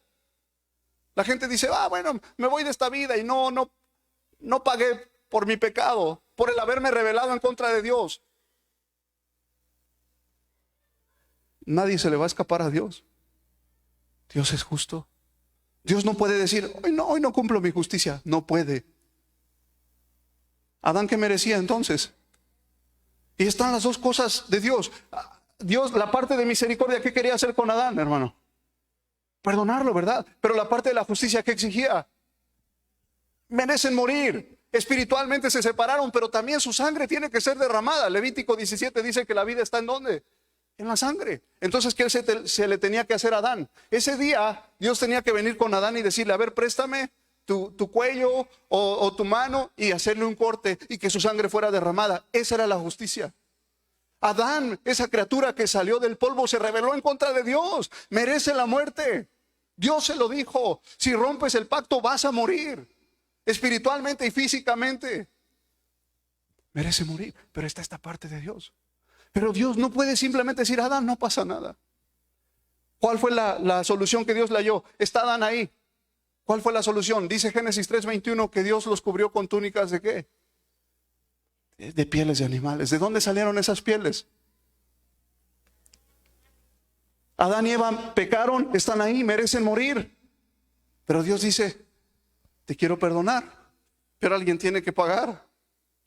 La gente dice, bueno, me voy de esta vida y no pagué por mi pecado, por el haberme rebelado en contra de Dios. Nadie se le va a escapar a Dios. Dios es justo. Dios no puede decir, hoy no cumplo mi justicia. No puede. ¿Adán qué merecía entonces? Y están las dos cosas de Dios. Dios, la parte de misericordia, ¿qué quería hacer con Adán, hermano? Perdonarlo, ¿verdad? Pero la parte de la justicia, ¿qué exigía? Merecen morir. Espiritualmente se separaron, pero también su sangre tiene que ser derramada. Levítico 17 dice que la vida está ¿en dónde? En la sangre. Entonces, ¿qué se le tenía que hacer a Adán? Ese día, Dios tenía que venir con Adán y decirle, a ver, préstame tu cuello o tu mano y hacerle un corte y que su sangre fuera derramada. Esa era la justicia. Adán, esa criatura que salió del polvo, se rebeló en contra de Dios. Merece la muerte. Dios se lo dijo. Si rompes el pacto, vas a morir. espiritualmente y físicamente. Merece morir, pero está esta parte de Dios. Pero Dios no puede simplemente decir, Adán, no pasa nada. ¿Cuál fue la solución que Dios le halló? Está Adán ahí. ¿Cuál fue la solución? Dice Génesis 3:21 que Dios los cubrió con túnicas ¿de qué? De pieles de animales. ¿De dónde salieron esas pieles? Adán y Eva pecaron, están ahí, merecen morir. Pero Dios dice, te quiero perdonar, pero alguien tiene que pagar.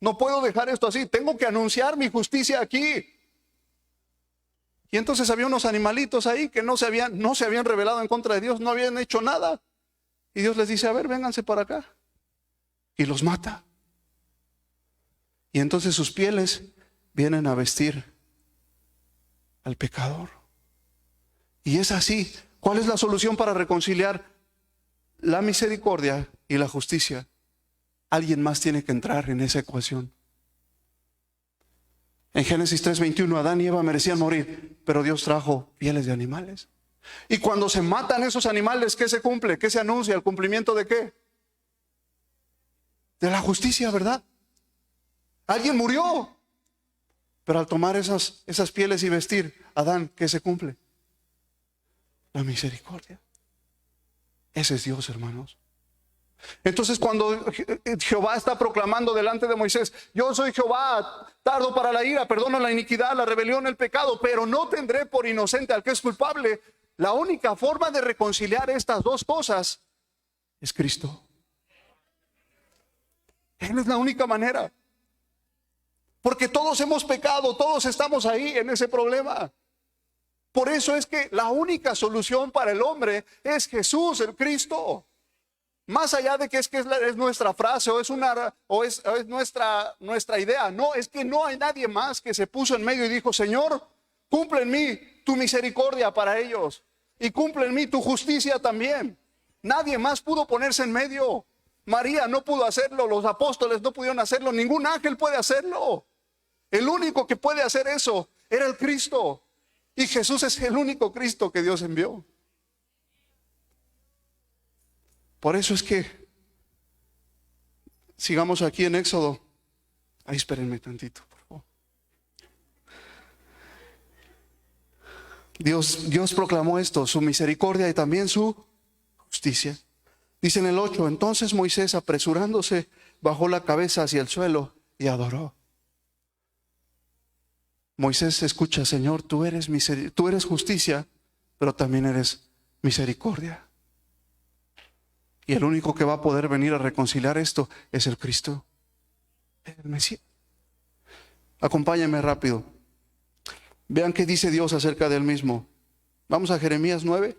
No puedo dejar esto así, tengo que anunciar mi justicia aquí. Y entonces había unos animalitos ahí que no se habían rebelado en contra de Dios, no habían hecho nada. Y Dios les dice, a ver, vénganse para acá. Y los mata. Y entonces sus pieles vienen a vestir al pecador. Y es así. ¿Cuál es la solución para reconciliar la misericordia y la justicia? Alguien más tiene que entrar en esa ecuación. En Génesis 3:21, Adán y Eva merecían morir, pero Dios trajo pieles de animales. Y cuando se matan esos animales, ¿qué se cumple? ¿Qué se anuncia? ¿El cumplimiento de qué? De la justicia, ¿verdad? Alguien murió. Pero al tomar esas pieles y vestir, Adán, ¿qué se cumple? La misericordia. Ese es Dios, hermanos. Entonces cuando Jehová está proclamando delante de Moisés, yo soy Jehová, tardo para la ira, perdono la iniquidad, la rebelión, el pecado, pero no tendré por inocente al que es culpable. La única forma de reconciliar estas dos cosas es Cristo. Él es la única manera. Porque todos hemos pecado, todos estamos ahí en ese problema. Por eso es que la única solución para el hombre es Jesús, el Cristo. Más allá de que es nuestra frase o es nuestra idea. No, es que no hay nadie más que se puso en medio y dijo, Señor, cumple en mí tu misericordia para ellos. Y cumple en mí tu justicia también. Nadie más pudo ponerse en medio. María no pudo hacerlo, los apóstoles no pudieron hacerlo, ningún ángel puede hacerlo. El único que puede hacer eso era el Cristo. Y Jesús es el único Cristo que Dios envió. Por eso es que sigamos aquí en Éxodo. Ahí espérenme tantito, por favor. Dios proclamó esto, su misericordia y también su justicia. Dice en el 8, entonces Moisés, apresurándose, bajó la cabeza hacia el suelo y adoró. Moisés escucha, Señor, tú eres justicia, pero también eres misericordia. Y el único que va a poder venir a reconciliar esto es el Cristo, el Mesías. Acompáñenme rápido. Vean qué dice Dios acerca de él mismo. Vamos a Jeremías 9.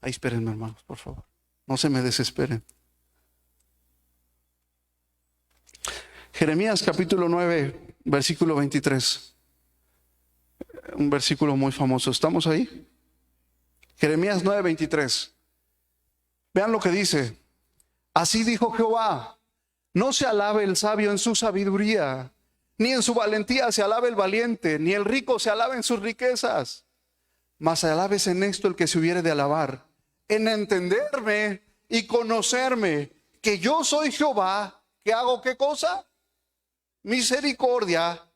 Ahí espérenme, hermanos, por favor. No se me desesperen. Jeremías capítulo 9, versículo 23. Un versículo muy famoso. ¿Estamos ahí? Jeremías 9, 23. Vean lo que dice. Así dijo Jehová, no se alabe el sabio en su sabiduría, ni en su valentía se alabe el valiente, ni el rico se alabe en sus riquezas. Mas alabes en esto el que se hubiere de alabar, en entenderme y conocerme, que yo soy Jehová, que hago ¿qué cosa? Misericordia,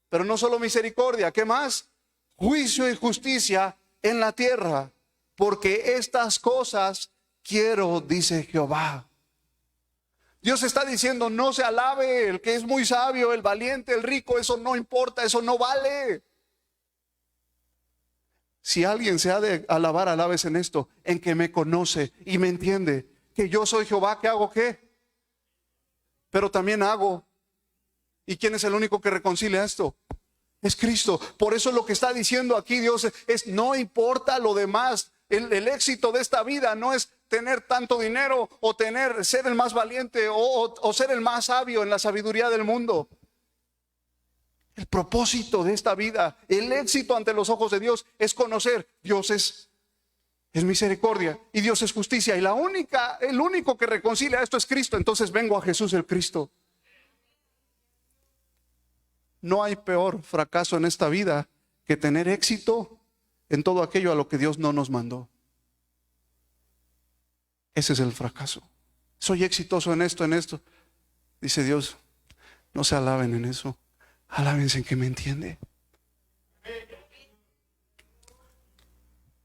pero no solo misericordia, ¿qué más? Juicio y justicia en la tierra, porque estas cosas quiero, dice Jehová. Dios está diciendo, no se alabe el que es muy sabio, el valiente, el rico, eso no importa, eso no vale. Si alguien se ha de alabar, alabes en esto, en que me conoce y me entiende, que yo soy Jehová, que hago qué, pero también hago. ¿Y quién es el único que reconcilia esto? Es Cristo. Por eso lo que está diciendo aquí Dios es no importa lo demás. El éxito de esta vida no es tener tanto dinero o ser el más valiente o ser el más sabio en la sabiduría del mundo. El propósito de esta vida, el éxito ante los ojos de Dios es conocer Dios es misericordia y Dios es justicia. Y el único que reconcilia esto es Cristo. Entonces vengo a Jesús el Cristo. No hay peor fracaso en esta vida que tener éxito en todo aquello a lo que Dios no nos mandó. Ese es el fracaso. soy exitoso en esto, en esto. Dice Dios, no se alaben en eso, alábense en que me entiende.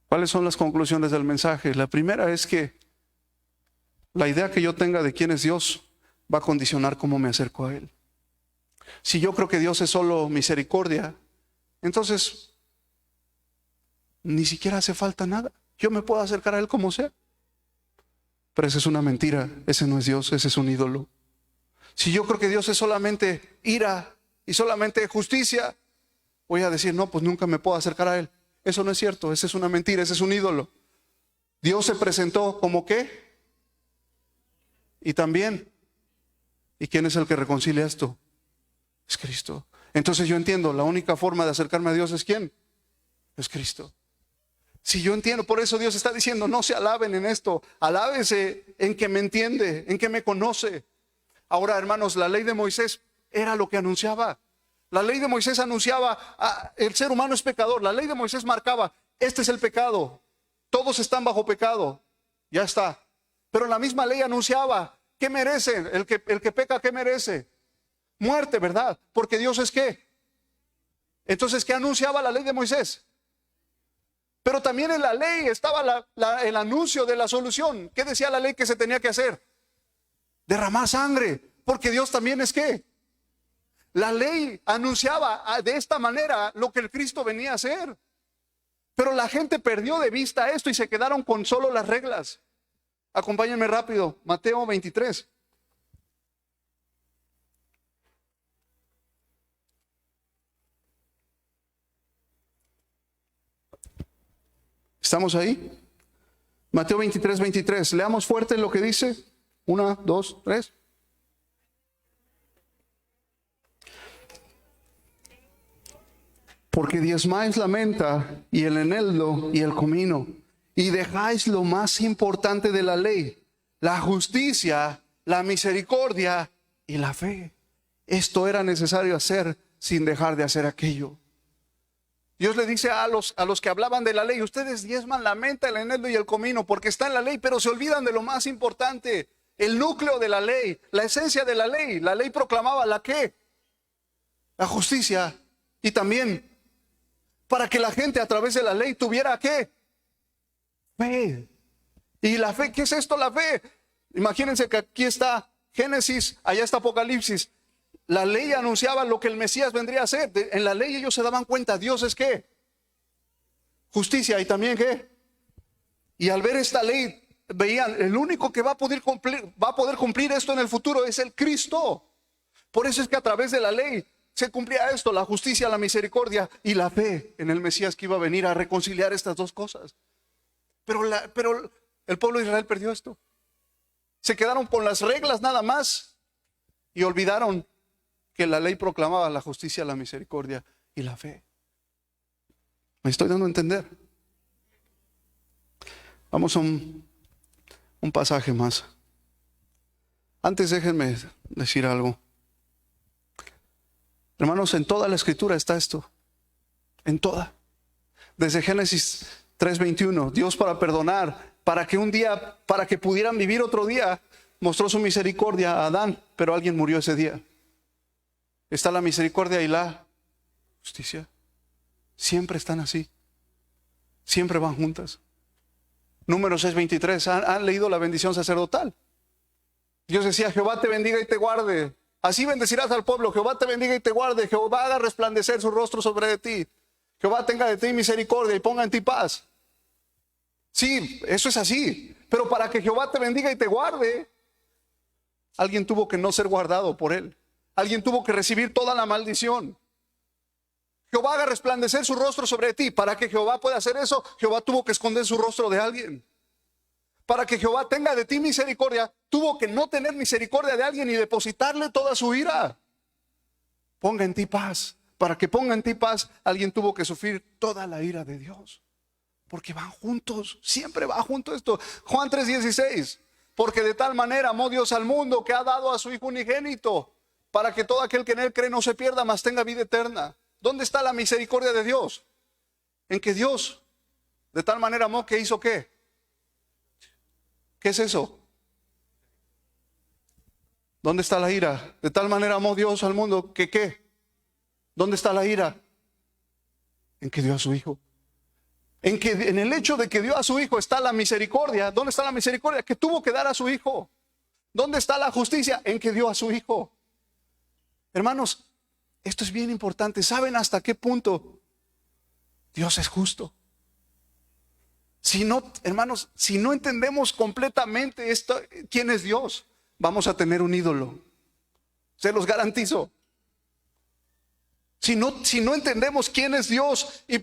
¿Cuáles son las conclusiones del mensaje? La primera es que la idea que yo tenga de quién es Dios va a condicionar cómo me acerco a Él. Si yo creo que Dios es solo misericordia, entonces ni siquiera hace falta nada. Yo me puedo acercar a Él como sea. Pero esa es una mentira, ese no es Dios, ese es un ídolo. Si yo creo que Dios es solamente ira y solamente justicia, voy a decir, no, pues nunca me puedo acercar a Él. Eso no es cierto, esa es una mentira, ese es un ídolo. Dios se presentó como ¿qué? Y también, ¿y quién es el que reconcilia esto? Es Cristo. Entonces yo entiendo, la única forma de acercarme a Dios es ¿quién? Es Cristo. Si yo entiendo, por eso Dios está diciendo, no se alaben en esto, alábense en que me entiende, en que me conoce. Ahora, hermanos, la ley de Moisés era lo que anunciaba. La ley de Moisés anunciaba, el ser humano es pecador. La ley de Moisés marcaba, este es el pecado. Todos están bajo pecado. Ya está. Pero la misma ley anunciaba, ¿qué merece? El que peca, ¿qué merece? Muerte, ¿verdad? Porque Dios es ¿qué? Entonces, ¿qué anunciaba la ley de Moisés? Pero también en la ley estaba el anuncio de la solución. ¿Qué decía la ley que se tenía que hacer? Derramar sangre, porque Dios también es ¿qué? La ley anunciaba de esta manera lo que el Cristo venía a hacer. Pero la gente perdió de vista esto y se quedaron con solo las reglas. Acompáñenme rápido, Mateo 23. ¿Estamos ahí? Mateo 23, 23. Leamos fuerte lo que dice. 1, 2, 3. Porque diezmáis la menta y el eneldo y el comino, y dejáis lo más importante de la ley, la justicia, la misericordia y la fe. Esto era necesario hacer sin dejar de hacer aquello. Dios le dice a los que hablaban de la ley, ustedes diezman la menta, el eneldo y el comino, porque está en la ley, pero se olvidan de lo más importante, el núcleo de la ley, la esencia de la ley. La ley proclamaba la ¿qué? La justicia. Y también para que la gente a través de la ley tuviera ¿qué? Fe. ¿Y la fe? ¿Qué es esto la fe? Imagínense que aquí está Génesis, allá está Apocalipsis. La ley anunciaba lo que el Mesías vendría a hacer. En la ley ellos se daban cuenta, Dios es ¿qué? Justicia. Y también ¿qué? Y al ver esta ley, veían, el único que va a poder cumplir esto en el futuro es el Cristo. Por eso es que a través de la ley se cumplía esto, la justicia, la misericordia y la fe en el Mesías que iba a venir a reconciliar estas dos cosas. Pero el pueblo de Israel perdió esto. Se quedaron con las reglas nada más y olvidaron que la ley proclamaba la justicia, la misericordia y la fe. ¿Me estoy dando a entender? Vamos a un pasaje más. Antes déjenme decir algo. Hermanos, en toda la escritura está esto. En toda. Desde Génesis 3:21, Dios para perdonar, para que pudieran vivir otro día, mostró su misericordia a Adán, pero alguien murió ese día. Está la misericordia y la justicia. Siempre están así. Siempre van juntas. Números 6:23, ¿han leído la bendición sacerdotal? Dios decía, Jehová te bendiga y te guarde. Así bendecirás al pueblo, Jehová te bendiga y te guarde, Jehová haga resplandecer su rostro sobre de ti, Jehová tenga de ti misericordia y ponga en ti paz. Sí, eso es así, pero para que Jehová te bendiga y te guarde, alguien tuvo que no ser guardado por él, alguien tuvo que recibir toda la maldición. Jehová haga resplandecer su rostro sobre ti. Para que Jehová pueda hacer eso, Jehová tuvo que esconder su rostro de alguien. Para que Jehová tenga de ti misericordia, tuvo que no tener misericordia de alguien y depositarle toda su ira. Ponga en ti paz. Para que ponga en ti paz, alguien tuvo que sufrir toda la ira de Dios. Porque van juntos, siempre va junto esto. Juan 3:16. Porque de tal manera amó Dios al mundo que ha dado a su Hijo unigénito, para que todo aquel que en él cree no se pierda, mas tenga vida eterna. ¿Dónde está la misericordia de Dios? En que Dios de tal manera amó que hizo ¿qué? ¿Qué es eso? ¿Dónde está la ira? De tal manera amó Dios al mundo que ¿qué? ¿Dónde está la ira? En que dio a su Hijo. En el hecho de que dio a su Hijo está la misericordia. ¿Dónde está la misericordia? Que tuvo que dar a su Hijo. ¿Dónde está la justicia? En que dio a su Hijo. Hermanos, esto es bien importante. ¿Saben hasta qué punto Dios es justo? Si no, hermanos, si no entendemos completamente esto, quién es Dios, vamos a tener un ídolo. Se los garantizo. Si no entendemos quién es Dios y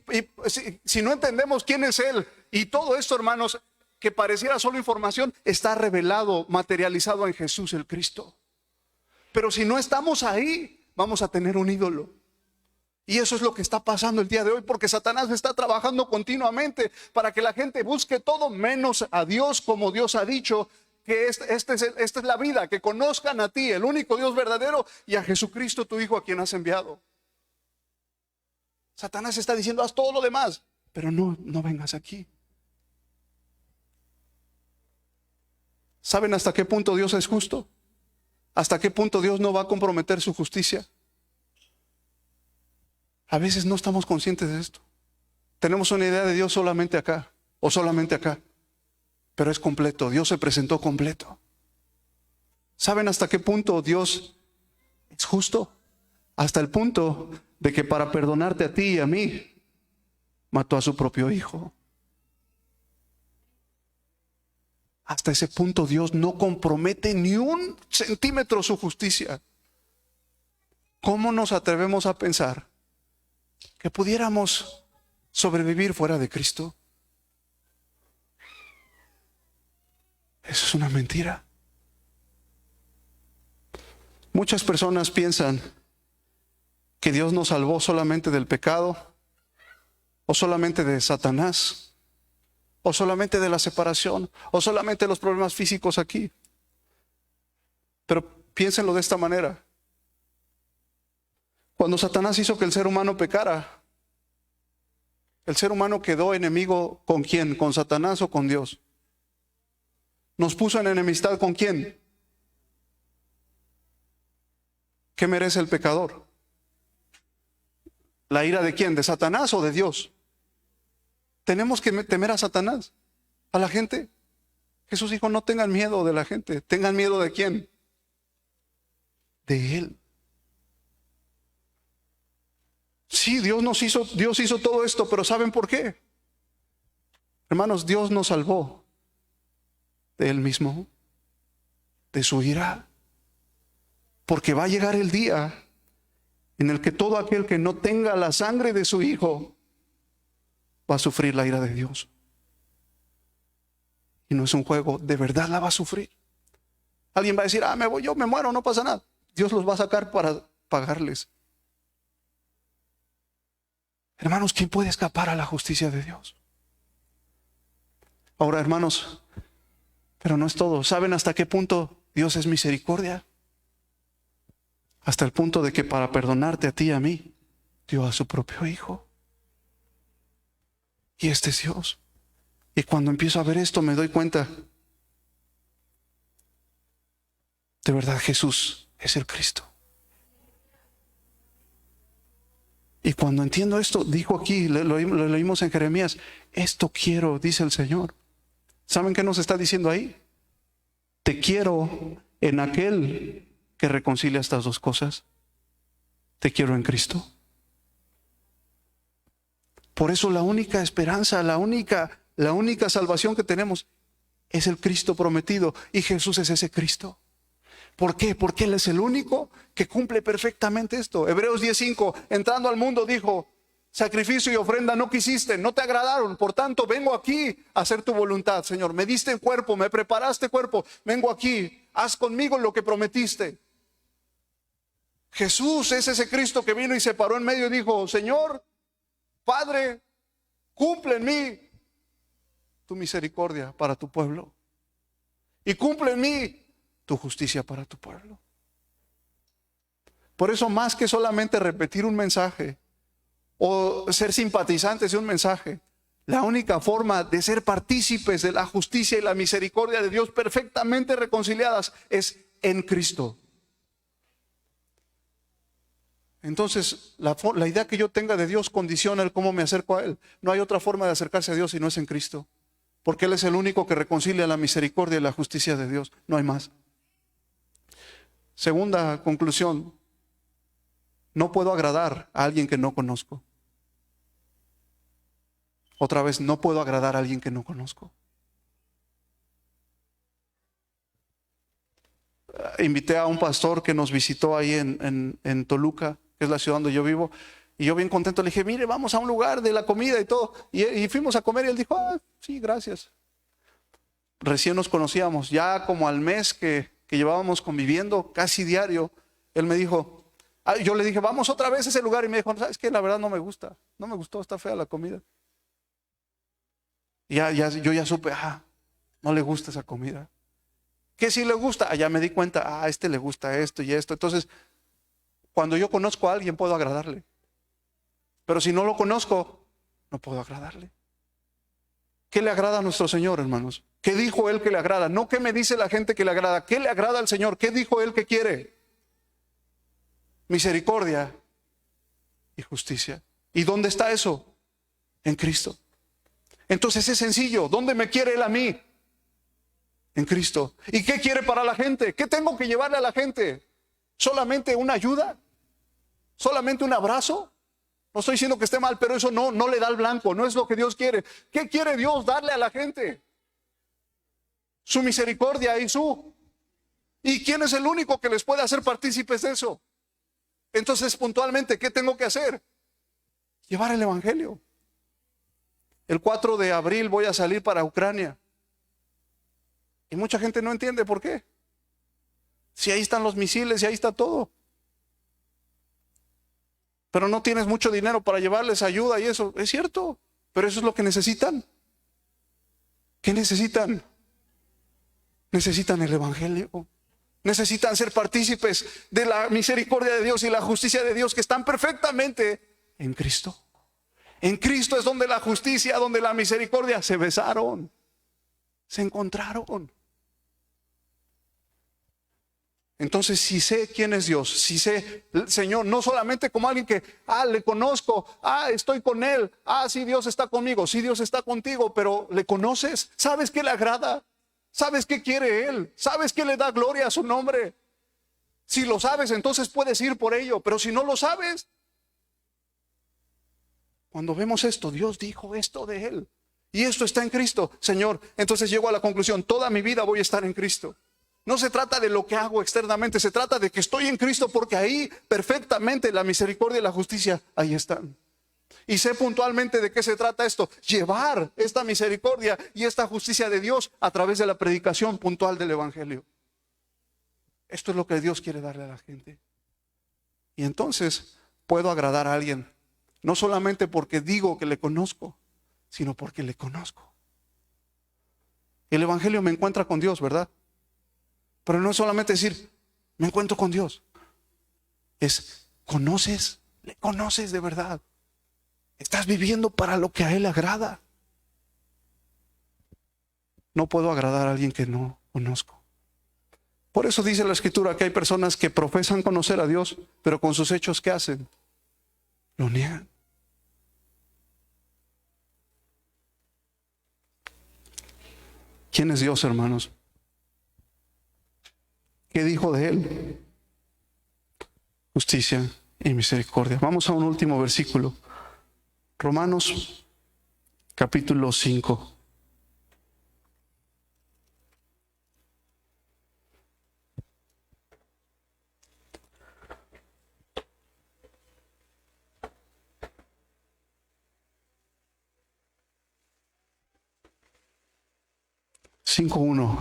si no entendemos quién es Él y todo esto, hermanos, que pareciera solo información, está revelado, materializado en Jesús el Cristo. Pero si no estamos ahí, vamos a tener un ídolo. Y eso es lo que está pasando el día de hoy, porque Satanás está trabajando continuamente para que la gente busque todo menos a Dios, como Dios ha dicho, que esta es la vida, que conozcan a ti, el único Dios verdadero, y a Jesucristo tu Hijo, a quien has enviado. Satanás está diciendo, haz todo lo demás, pero no vengas aquí. ¿Saben hasta qué punto Dios es justo? ¿Hasta qué punto Dios no va a comprometer su justicia? A veces no estamos conscientes de esto. Tenemos una idea de Dios solamente acá o solamente acá, pero es completo. Dios se presentó completo. ¿Saben hasta qué punto Dios es justo? Hasta el punto de que para perdonarte a ti y a mí, mató a su propio Hijo. Hasta ese punto Dios no compromete ni un centímetro su justicia. ¿Cómo nos atrevemos a pensar que pudiéramos sobrevivir fuera de Cristo? Eso es una mentira. Muchas personas piensan que Dios nos salvó solamente del pecado, o solamente de Satanás, o solamente de la separación, o solamente de los problemas físicos aquí. Pero piénsenlo de esta manera. Cuando Satanás hizo que el ser humano pecara, el ser humano quedó enemigo ¿con quién? ¿Con Satanás o con Dios? Nos puso en enemistad ¿con quién? ¿Qué merece el pecador? ¿La ira de quién? ¿De Satanás o de Dios? Tenemos que temer a Satanás, a la gente. Jesús dijo, no tengan miedo de la gente. ¿Tengan miedo de quién? De Él. Sí, Dios hizo todo esto, pero ¿saben por qué? Hermanos, Dios nos salvó de Él mismo, de su ira. Porque va a llegar el día en el que todo aquel que no tenga la sangre de su Hijo va a sufrir la ira de Dios. Y no es un juego, de verdad la va a sufrir. Alguien va a decir, yo me muero, no pasa nada. Dios los va a sacar para pagarles. Hermanos, ¿quién puede escapar a la justicia de Dios? Ahora, hermanos, pero no es todo. ¿Saben hasta qué punto Dios es misericordia? Hasta el punto de que para perdonarte a ti y a mí, dio a su propio Hijo. Y este es Dios. Y cuando empiezo a ver esto me doy cuenta, de verdad Jesús es el Cristo. Y cuando entiendo esto, dijo aquí, lo leímos en Jeremías, esto quiero, dice el Señor. ¿Saben qué nos está diciendo ahí? Te quiero en aquel que reconcilia estas dos cosas. Te quiero en Cristo. Por eso la única esperanza, la única salvación que tenemos es el Cristo prometido. Y Jesús es ese Cristo. ¿Por qué? Porque Él es el único que cumple perfectamente esto. Hebreos 10:5, entrando al mundo dijo, sacrificio y ofrenda no quisiste, no te agradaron, por tanto vengo aquí a hacer tu voluntad, Señor. Me diste cuerpo, me preparaste cuerpo, vengo aquí, haz conmigo lo que prometiste. Jesús es ese Cristo que vino y se paró en medio y dijo, Señor, Padre, cumple en mí tu misericordia para tu pueblo. Y cumple en mí tu justicia para tu pueblo. Por eso, más que solamente repetir un mensaje o ser simpatizantes de un mensaje, la única forma de ser partícipes de la justicia y la misericordia de Dios perfectamente reconciliadas es en Cristo. Entonces, la idea que yo tenga de Dios condiciona el cómo me acerco a Él. No hay otra forma de acercarse a Dios si no es en Cristo. Porque Él es el único que reconcilia la misericordia y la justicia de Dios. No hay más. Segunda conclusión. No puedo agradar a alguien que no conozco. Otra vez, no puedo agradar a alguien que no conozco. Invité a un pastor que nos visitó ahí en Toluca, que es la ciudad donde yo vivo, y yo bien contento le dije, mire, vamos a un lugar de la comida y todo, y fuimos a comer y él dijo, sí, gracias. Recién nos conocíamos, ya como al mes que llevábamos conviviendo casi diario, él me dijo, yo le dije, vamos otra vez a ese lugar, y me dijo, ¿sabes qué? La verdad no me gustó, está fea la comida. Y yo ya supe, no le gusta esa comida. ¿Qué sí le gusta? Ya me di cuenta, a este le gusta esto y esto. Entonces, cuando yo conozco a alguien puedo agradarle. Pero si no lo conozco, no puedo agradarle. ¿Qué le agrada a nuestro Señor, hermanos? ¿Qué dijo Él que le agrada? No qué me dice la gente que le agrada. ¿Qué le agrada al Señor? ¿Qué dijo Él que quiere? Misericordia y justicia. ¿Y dónde está eso? En Cristo. Entonces es sencillo. ¿Dónde me quiere Él a mí? En Cristo. ¿Y qué quiere para la gente? ¿Qué tengo que llevarle a la gente? ¿Solamente una ayuda? ¿Solamente un abrazo? No estoy diciendo que esté mal, pero eso no le da el blanco, no es lo que Dios quiere. ¿Qué quiere Dios darle a la gente? Su misericordia ¿Y quién es el único que les puede hacer partícipes de eso? Entonces, puntualmente, ¿qué tengo que hacer? Llevar el Evangelio. El 4 de abril voy a salir para Ucrania. Y mucha gente no entiende por qué. Si ahí están los misiles y ahí está todo. Pero no tienes mucho dinero para llevarles ayuda y eso. Es cierto, pero eso es lo que necesitan. ¿Qué necesitan? Necesitan el Evangelio. Necesitan ser partícipes de la misericordia de Dios y la justicia de Dios que están perfectamente en Cristo. En Cristo es donde la justicia, donde la misericordia se besaron, se encontraron. Entonces, si sé quién es Dios, si sé el Señor, no solamente como alguien que, le conozco, estoy con Él, sí, Dios está conmigo, sí, Dios está contigo, pero ¿le conoces? ¿Sabes qué le agrada? ¿Sabes qué quiere Él? ¿Sabes qué le da gloria a su nombre? Si lo sabes, entonces puedes ir por ello, pero si no lo sabes, cuando vemos esto, Dios dijo esto de Él, y esto está en Cristo, Señor, entonces llego a la conclusión, toda mi vida voy a estar en Cristo. No se trata de lo que hago externamente, se trata de que estoy en Cristo porque ahí perfectamente la misericordia y la justicia ahí están. Y sé puntualmente de qué se trata esto, llevar esta misericordia y esta justicia de Dios a través de la predicación puntual del Evangelio. Esto es lo que Dios quiere darle a la gente. Y entonces puedo agradar a alguien, no solamente porque digo que le conozco, sino porque le conozco. El Evangelio me encuentra con Dios, ¿verdad? Pero no es solamente decir, me encuentro con Dios. Es, ¿conoces? ¿Le conoces de verdad? ¿Estás viviendo para lo que a Él le agrada? No puedo agradar a alguien que no conozco. Por eso dice la Escritura que hay personas que profesan conocer a Dios, pero con sus hechos, ¿qué hacen? Lo niegan. ¿Quién es Dios, hermanos? ¿Qué dijo de Él? Justicia y misericordia. Vamos a un último versículo. Romanos capítulo 5.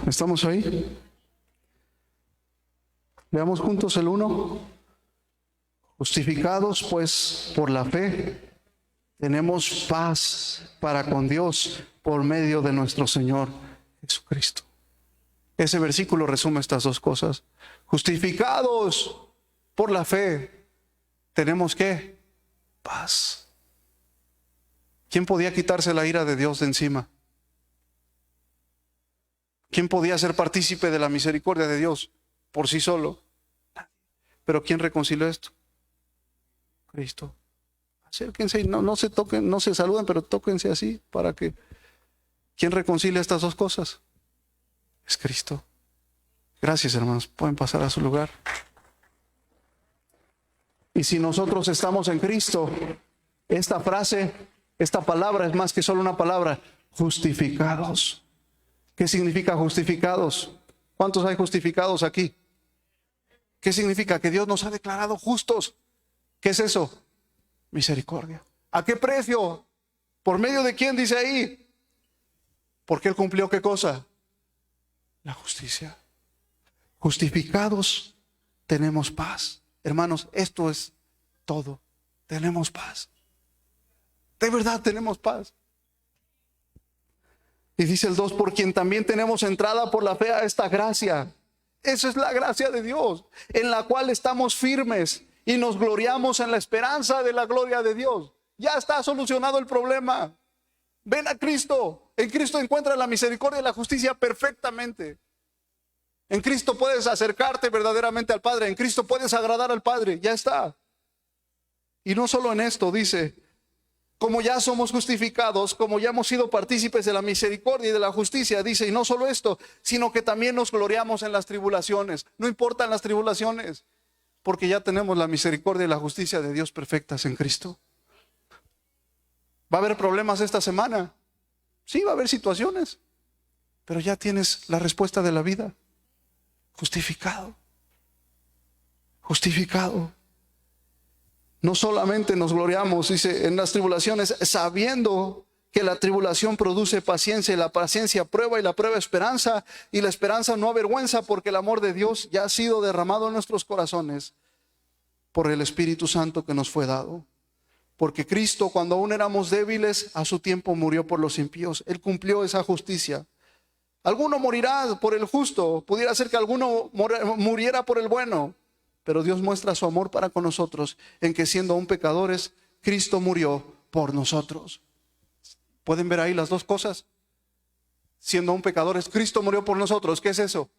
¿Estamos ahí? Leamos juntos el 1. Justificados pues por la fe, tenemos paz para con Dios por medio de nuestro Señor Jesucristo. Ese versículo resume estas dos cosas. Justificados por la fe, tenemos ¿qué? Paz. ¿Quién podía quitarse la ira de Dios de encima? ¿Quién podía ser partícipe de la misericordia de Dios por sí solo? Pero ¿quién reconcilió esto? Cristo. Acérquense y no se toquen, no se saluden, pero tóquense así para que... ¿Quién reconcilia estas dos cosas? Es Cristo. Gracias, hermanos. Pueden pasar a su lugar. Y si nosotros estamos en Cristo, esta frase, esta palabra es más que solo una palabra. Justificados. ¿Qué significa justificados? ¿Cuántos hay justificados aquí? ¿Qué significa? Que Dios nos ha declarado justos. ¿Qué es eso? Misericordia. ¿A qué precio? ¿Por medio de quién dice ahí? Porque Él cumplió ¿qué cosa? La justicia. Justificados tenemos paz. Hermanos, esto es todo. Tenemos paz. De verdad tenemos paz. Y dice el 2, por quien también tenemos entrada por la fe a esta gracia. Esa es la gracia de Dios, en la cual estamos firmes y nos gloriamos en la esperanza de la gloria de Dios. Ya está solucionado el problema. Ven a Cristo. En Cristo encuentras la misericordia y la justicia perfectamente. En Cristo puedes acercarte verdaderamente al Padre. En Cristo puedes agradar al Padre. Ya está. Y no solo en esto, dice, como ya somos justificados, como ya hemos sido partícipes de la misericordia y de la justicia, dice, y no solo esto, sino que también nos gloriamos en las tribulaciones. No importan las tribulaciones, porque ya tenemos la misericordia y la justicia de Dios perfectas en Cristo. ¿Va a haber problemas esta semana? Sí, va a haber situaciones, pero ya tienes la respuesta de la vida. Justificado. Justificado. No solamente nos gloriamos, dice, en las tribulaciones, sabiendo que la tribulación produce paciencia, y la paciencia prueba, y la prueba esperanza, y la esperanza no avergüenza, porque el amor de Dios ya ha sido derramado en nuestros corazones por el Espíritu Santo que nos fue dado. Porque Cristo, cuando aún éramos débiles, a su tiempo murió por los impíos. Él cumplió esa justicia. Alguno morirá por el justo, pudiera ser que alguno muriera por el bueno. Pero Dios muestra su amor para con nosotros en que siendo aún pecadores, Cristo murió por nosotros. ¿Pueden ver ahí las dos cosas? Siendo aún pecadores, Cristo murió por nosotros. ¿Qué es eso?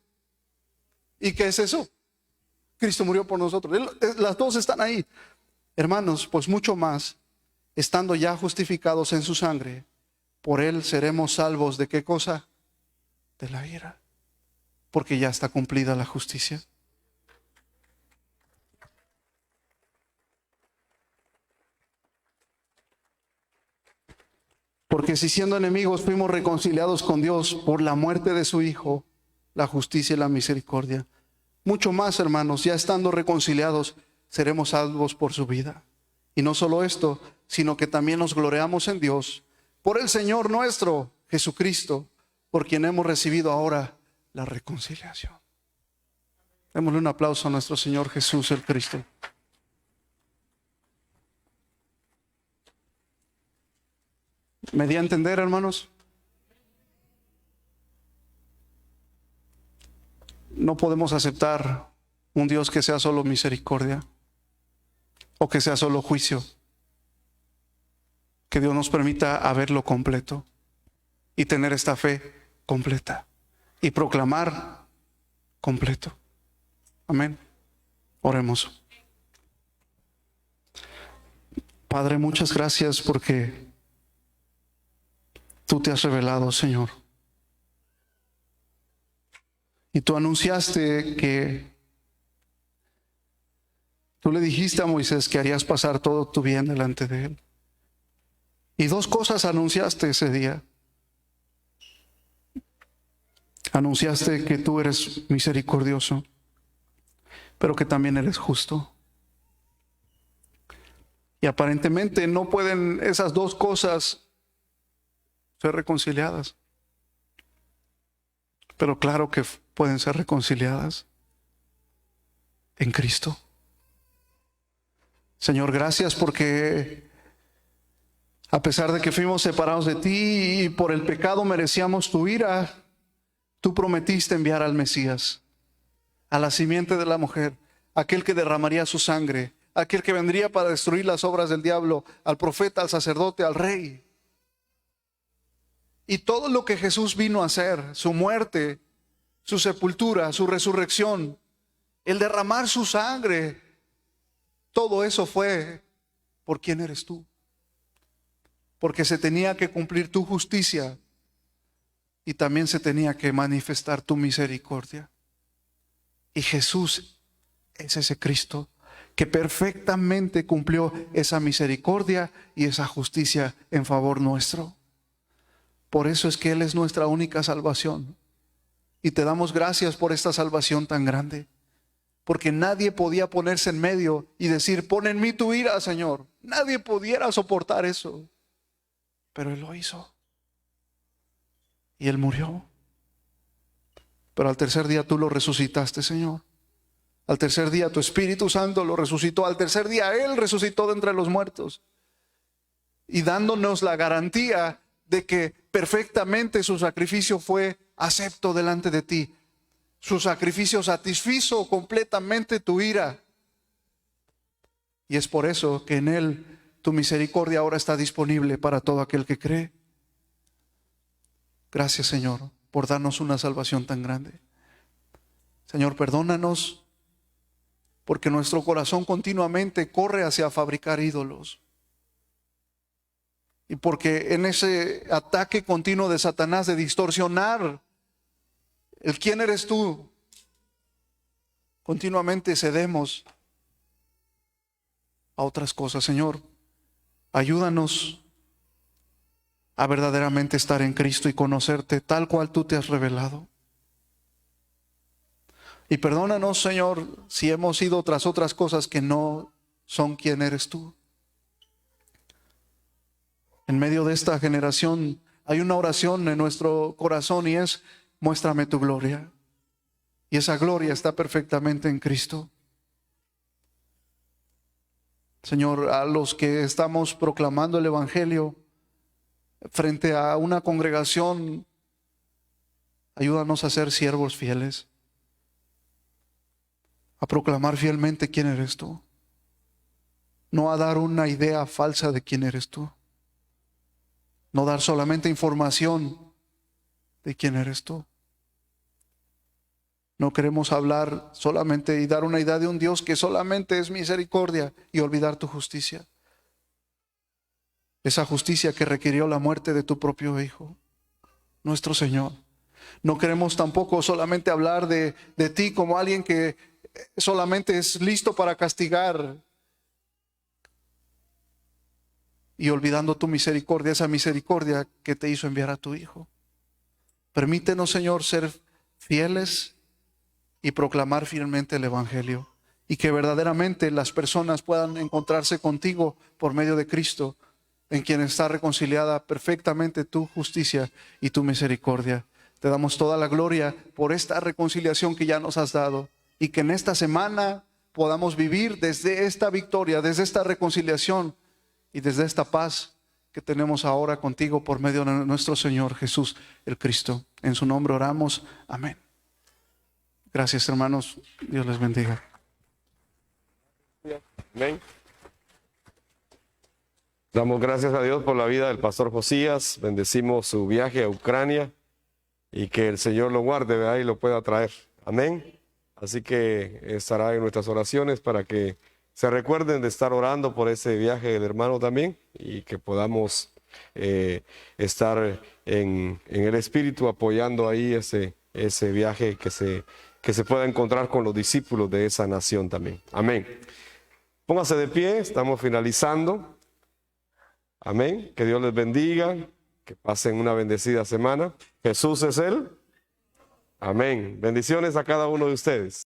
¿Y qué es eso? Cristo murió por nosotros. Las dos están ahí. Hermanos, pues mucho más, estando ya justificados en su sangre, por Él seremos salvos ¿de qué cosa? De la ira. Porque ya está cumplida la justicia. Porque si siendo enemigos fuimos reconciliados con Dios por la muerte de su Hijo, la justicia y la misericordia. Mucho más, hermanos, ya estando reconciliados, seremos salvos por su vida. Y no solo esto, sino que también nos gloriamos en Dios, por el Señor nuestro, Jesucristo, por quien hemos recibido ahora la reconciliación. Démosle un aplauso a nuestro Señor Jesús el Cristo. ¿Me di a entender, hermanos? No podemos aceptar un Dios que sea solo misericordia o que sea solo juicio. Que Dios nos permita verlo completo y tener esta fe completa y proclamar completo. Amén. Oremos. Padre, muchas gracias porque tú te has revelado, Señor. Y tú anunciaste que tú le dijiste a Moisés que harías pasar todo tu bien delante de él. Y dos cosas anunciaste ese día. Anunciaste que tú eres misericordioso, pero que también eres justo. Y aparentemente no pueden esas dos cosas ser reconciliadas. Pero claro que pueden ser reconciliadas en Cristo. Señor, gracias porque a pesar de que fuimos separados de ti y por el pecado merecíamos tu ira, tú prometiste enviar al Mesías, a la simiente de la mujer, aquel que derramaría su sangre, aquel que vendría para destruir las obras del diablo, al profeta, al sacerdote, al rey. Y todo lo que Jesús vino a hacer, su muerte, su sepultura, su resurrección, el derramar su sangre, todo eso fue por quién eres tú. Porque se tenía que cumplir tu justicia y también se tenía que manifestar tu misericordia. Y Jesús es ese Cristo que perfectamente cumplió esa misericordia y esa justicia en favor nuestro. Por eso es que Él es nuestra única salvación. Y te damos gracias por esta salvación tan grande. Porque nadie podía ponerse en medio y decir, pon en mí tu ira, Señor. Nadie pudiera soportar eso. Pero Él lo hizo. Y Él murió. Pero al tercer día tú lo resucitaste, Señor. Al tercer día tu Espíritu Santo lo resucitó. Al tercer día Él resucitó de entre los muertos. Y dándonos la garantía de que perfectamente su sacrificio fue acepto delante de ti. Su sacrificio satisfizo completamente tu ira. Y es por eso que en Él tu misericordia ahora está disponible para todo aquel que cree. Gracias, Señor, por darnos una salvación tan grande. Señor, perdónanos porque nuestro corazón continuamente corre hacia fabricar ídolos. Y porque en ese ataque continuo de Satanás de distorsionar el quién eres tú, continuamente cedemos a otras cosas. Señor, ayúdanos a verdaderamente estar en Cristo y conocerte tal cual tú te has revelado. Y perdónanos, Señor, si hemos ido tras otras cosas que no son quien eres tú. En medio de esta generación hay una oración en nuestro corazón y es: muéstrame tu gloria. Y esa gloria está perfectamente en Cristo. Señor, a los que estamos proclamando el Evangelio frente a una congregación, ayúdanos a ser siervos fieles, a proclamar fielmente quién eres tú, no a dar una idea falsa de quién eres tú, no dar solamente información de quién eres tú. No queremos hablar solamente y dar una idea de un Dios que solamente es misericordia y olvidar tu justicia. Esa justicia que requirió la muerte de tu propio Hijo, nuestro Señor. No queremos tampoco solamente hablar de ti como alguien que solamente es listo para castigar y olvidando tu misericordia, esa misericordia que te hizo enviar a tu Hijo. Permítenos, Señor, ser fieles y proclamar fielmente el Evangelio, y que verdaderamente las personas puedan encontrarse contigo por medio de Cristo, en quien está reconciliada perfectamente tu justicia y tu misericordia. Te damos toda la gloria por esta reconciliación que ya nos has dado, y que en esta semana podamos vivir desde esta victoria, desde esta reconciliación y desde esta paz que tenemos ahora contigo por medio de nuestro Señor Jesús el Cristo. En su nombre oramos. Amén. Gracias, hermanos. Dios les bendiga.
Amén. Damos gracias a Dios por la vida del pastor Josías. Bendecimos su viaje a Ucrania y que el Señor lo guarde, ¿verdad? Y lo pueda traer. Amén. Así que estará en nuestras oraciones para que se recuerden de estar orando por ese viaje del hermano también, y que podamos estar en el Espíritu apoyando ahí ese viaje, que se pueda encontrar con los discípulos de esa nación también. Amén. Póngase de pie, estamos finalizando. Amén. Que Dios les bendiga, que pasen una bendecida semana. Jesús es Él. Amén. Bendiciones a cada uno de ustedes.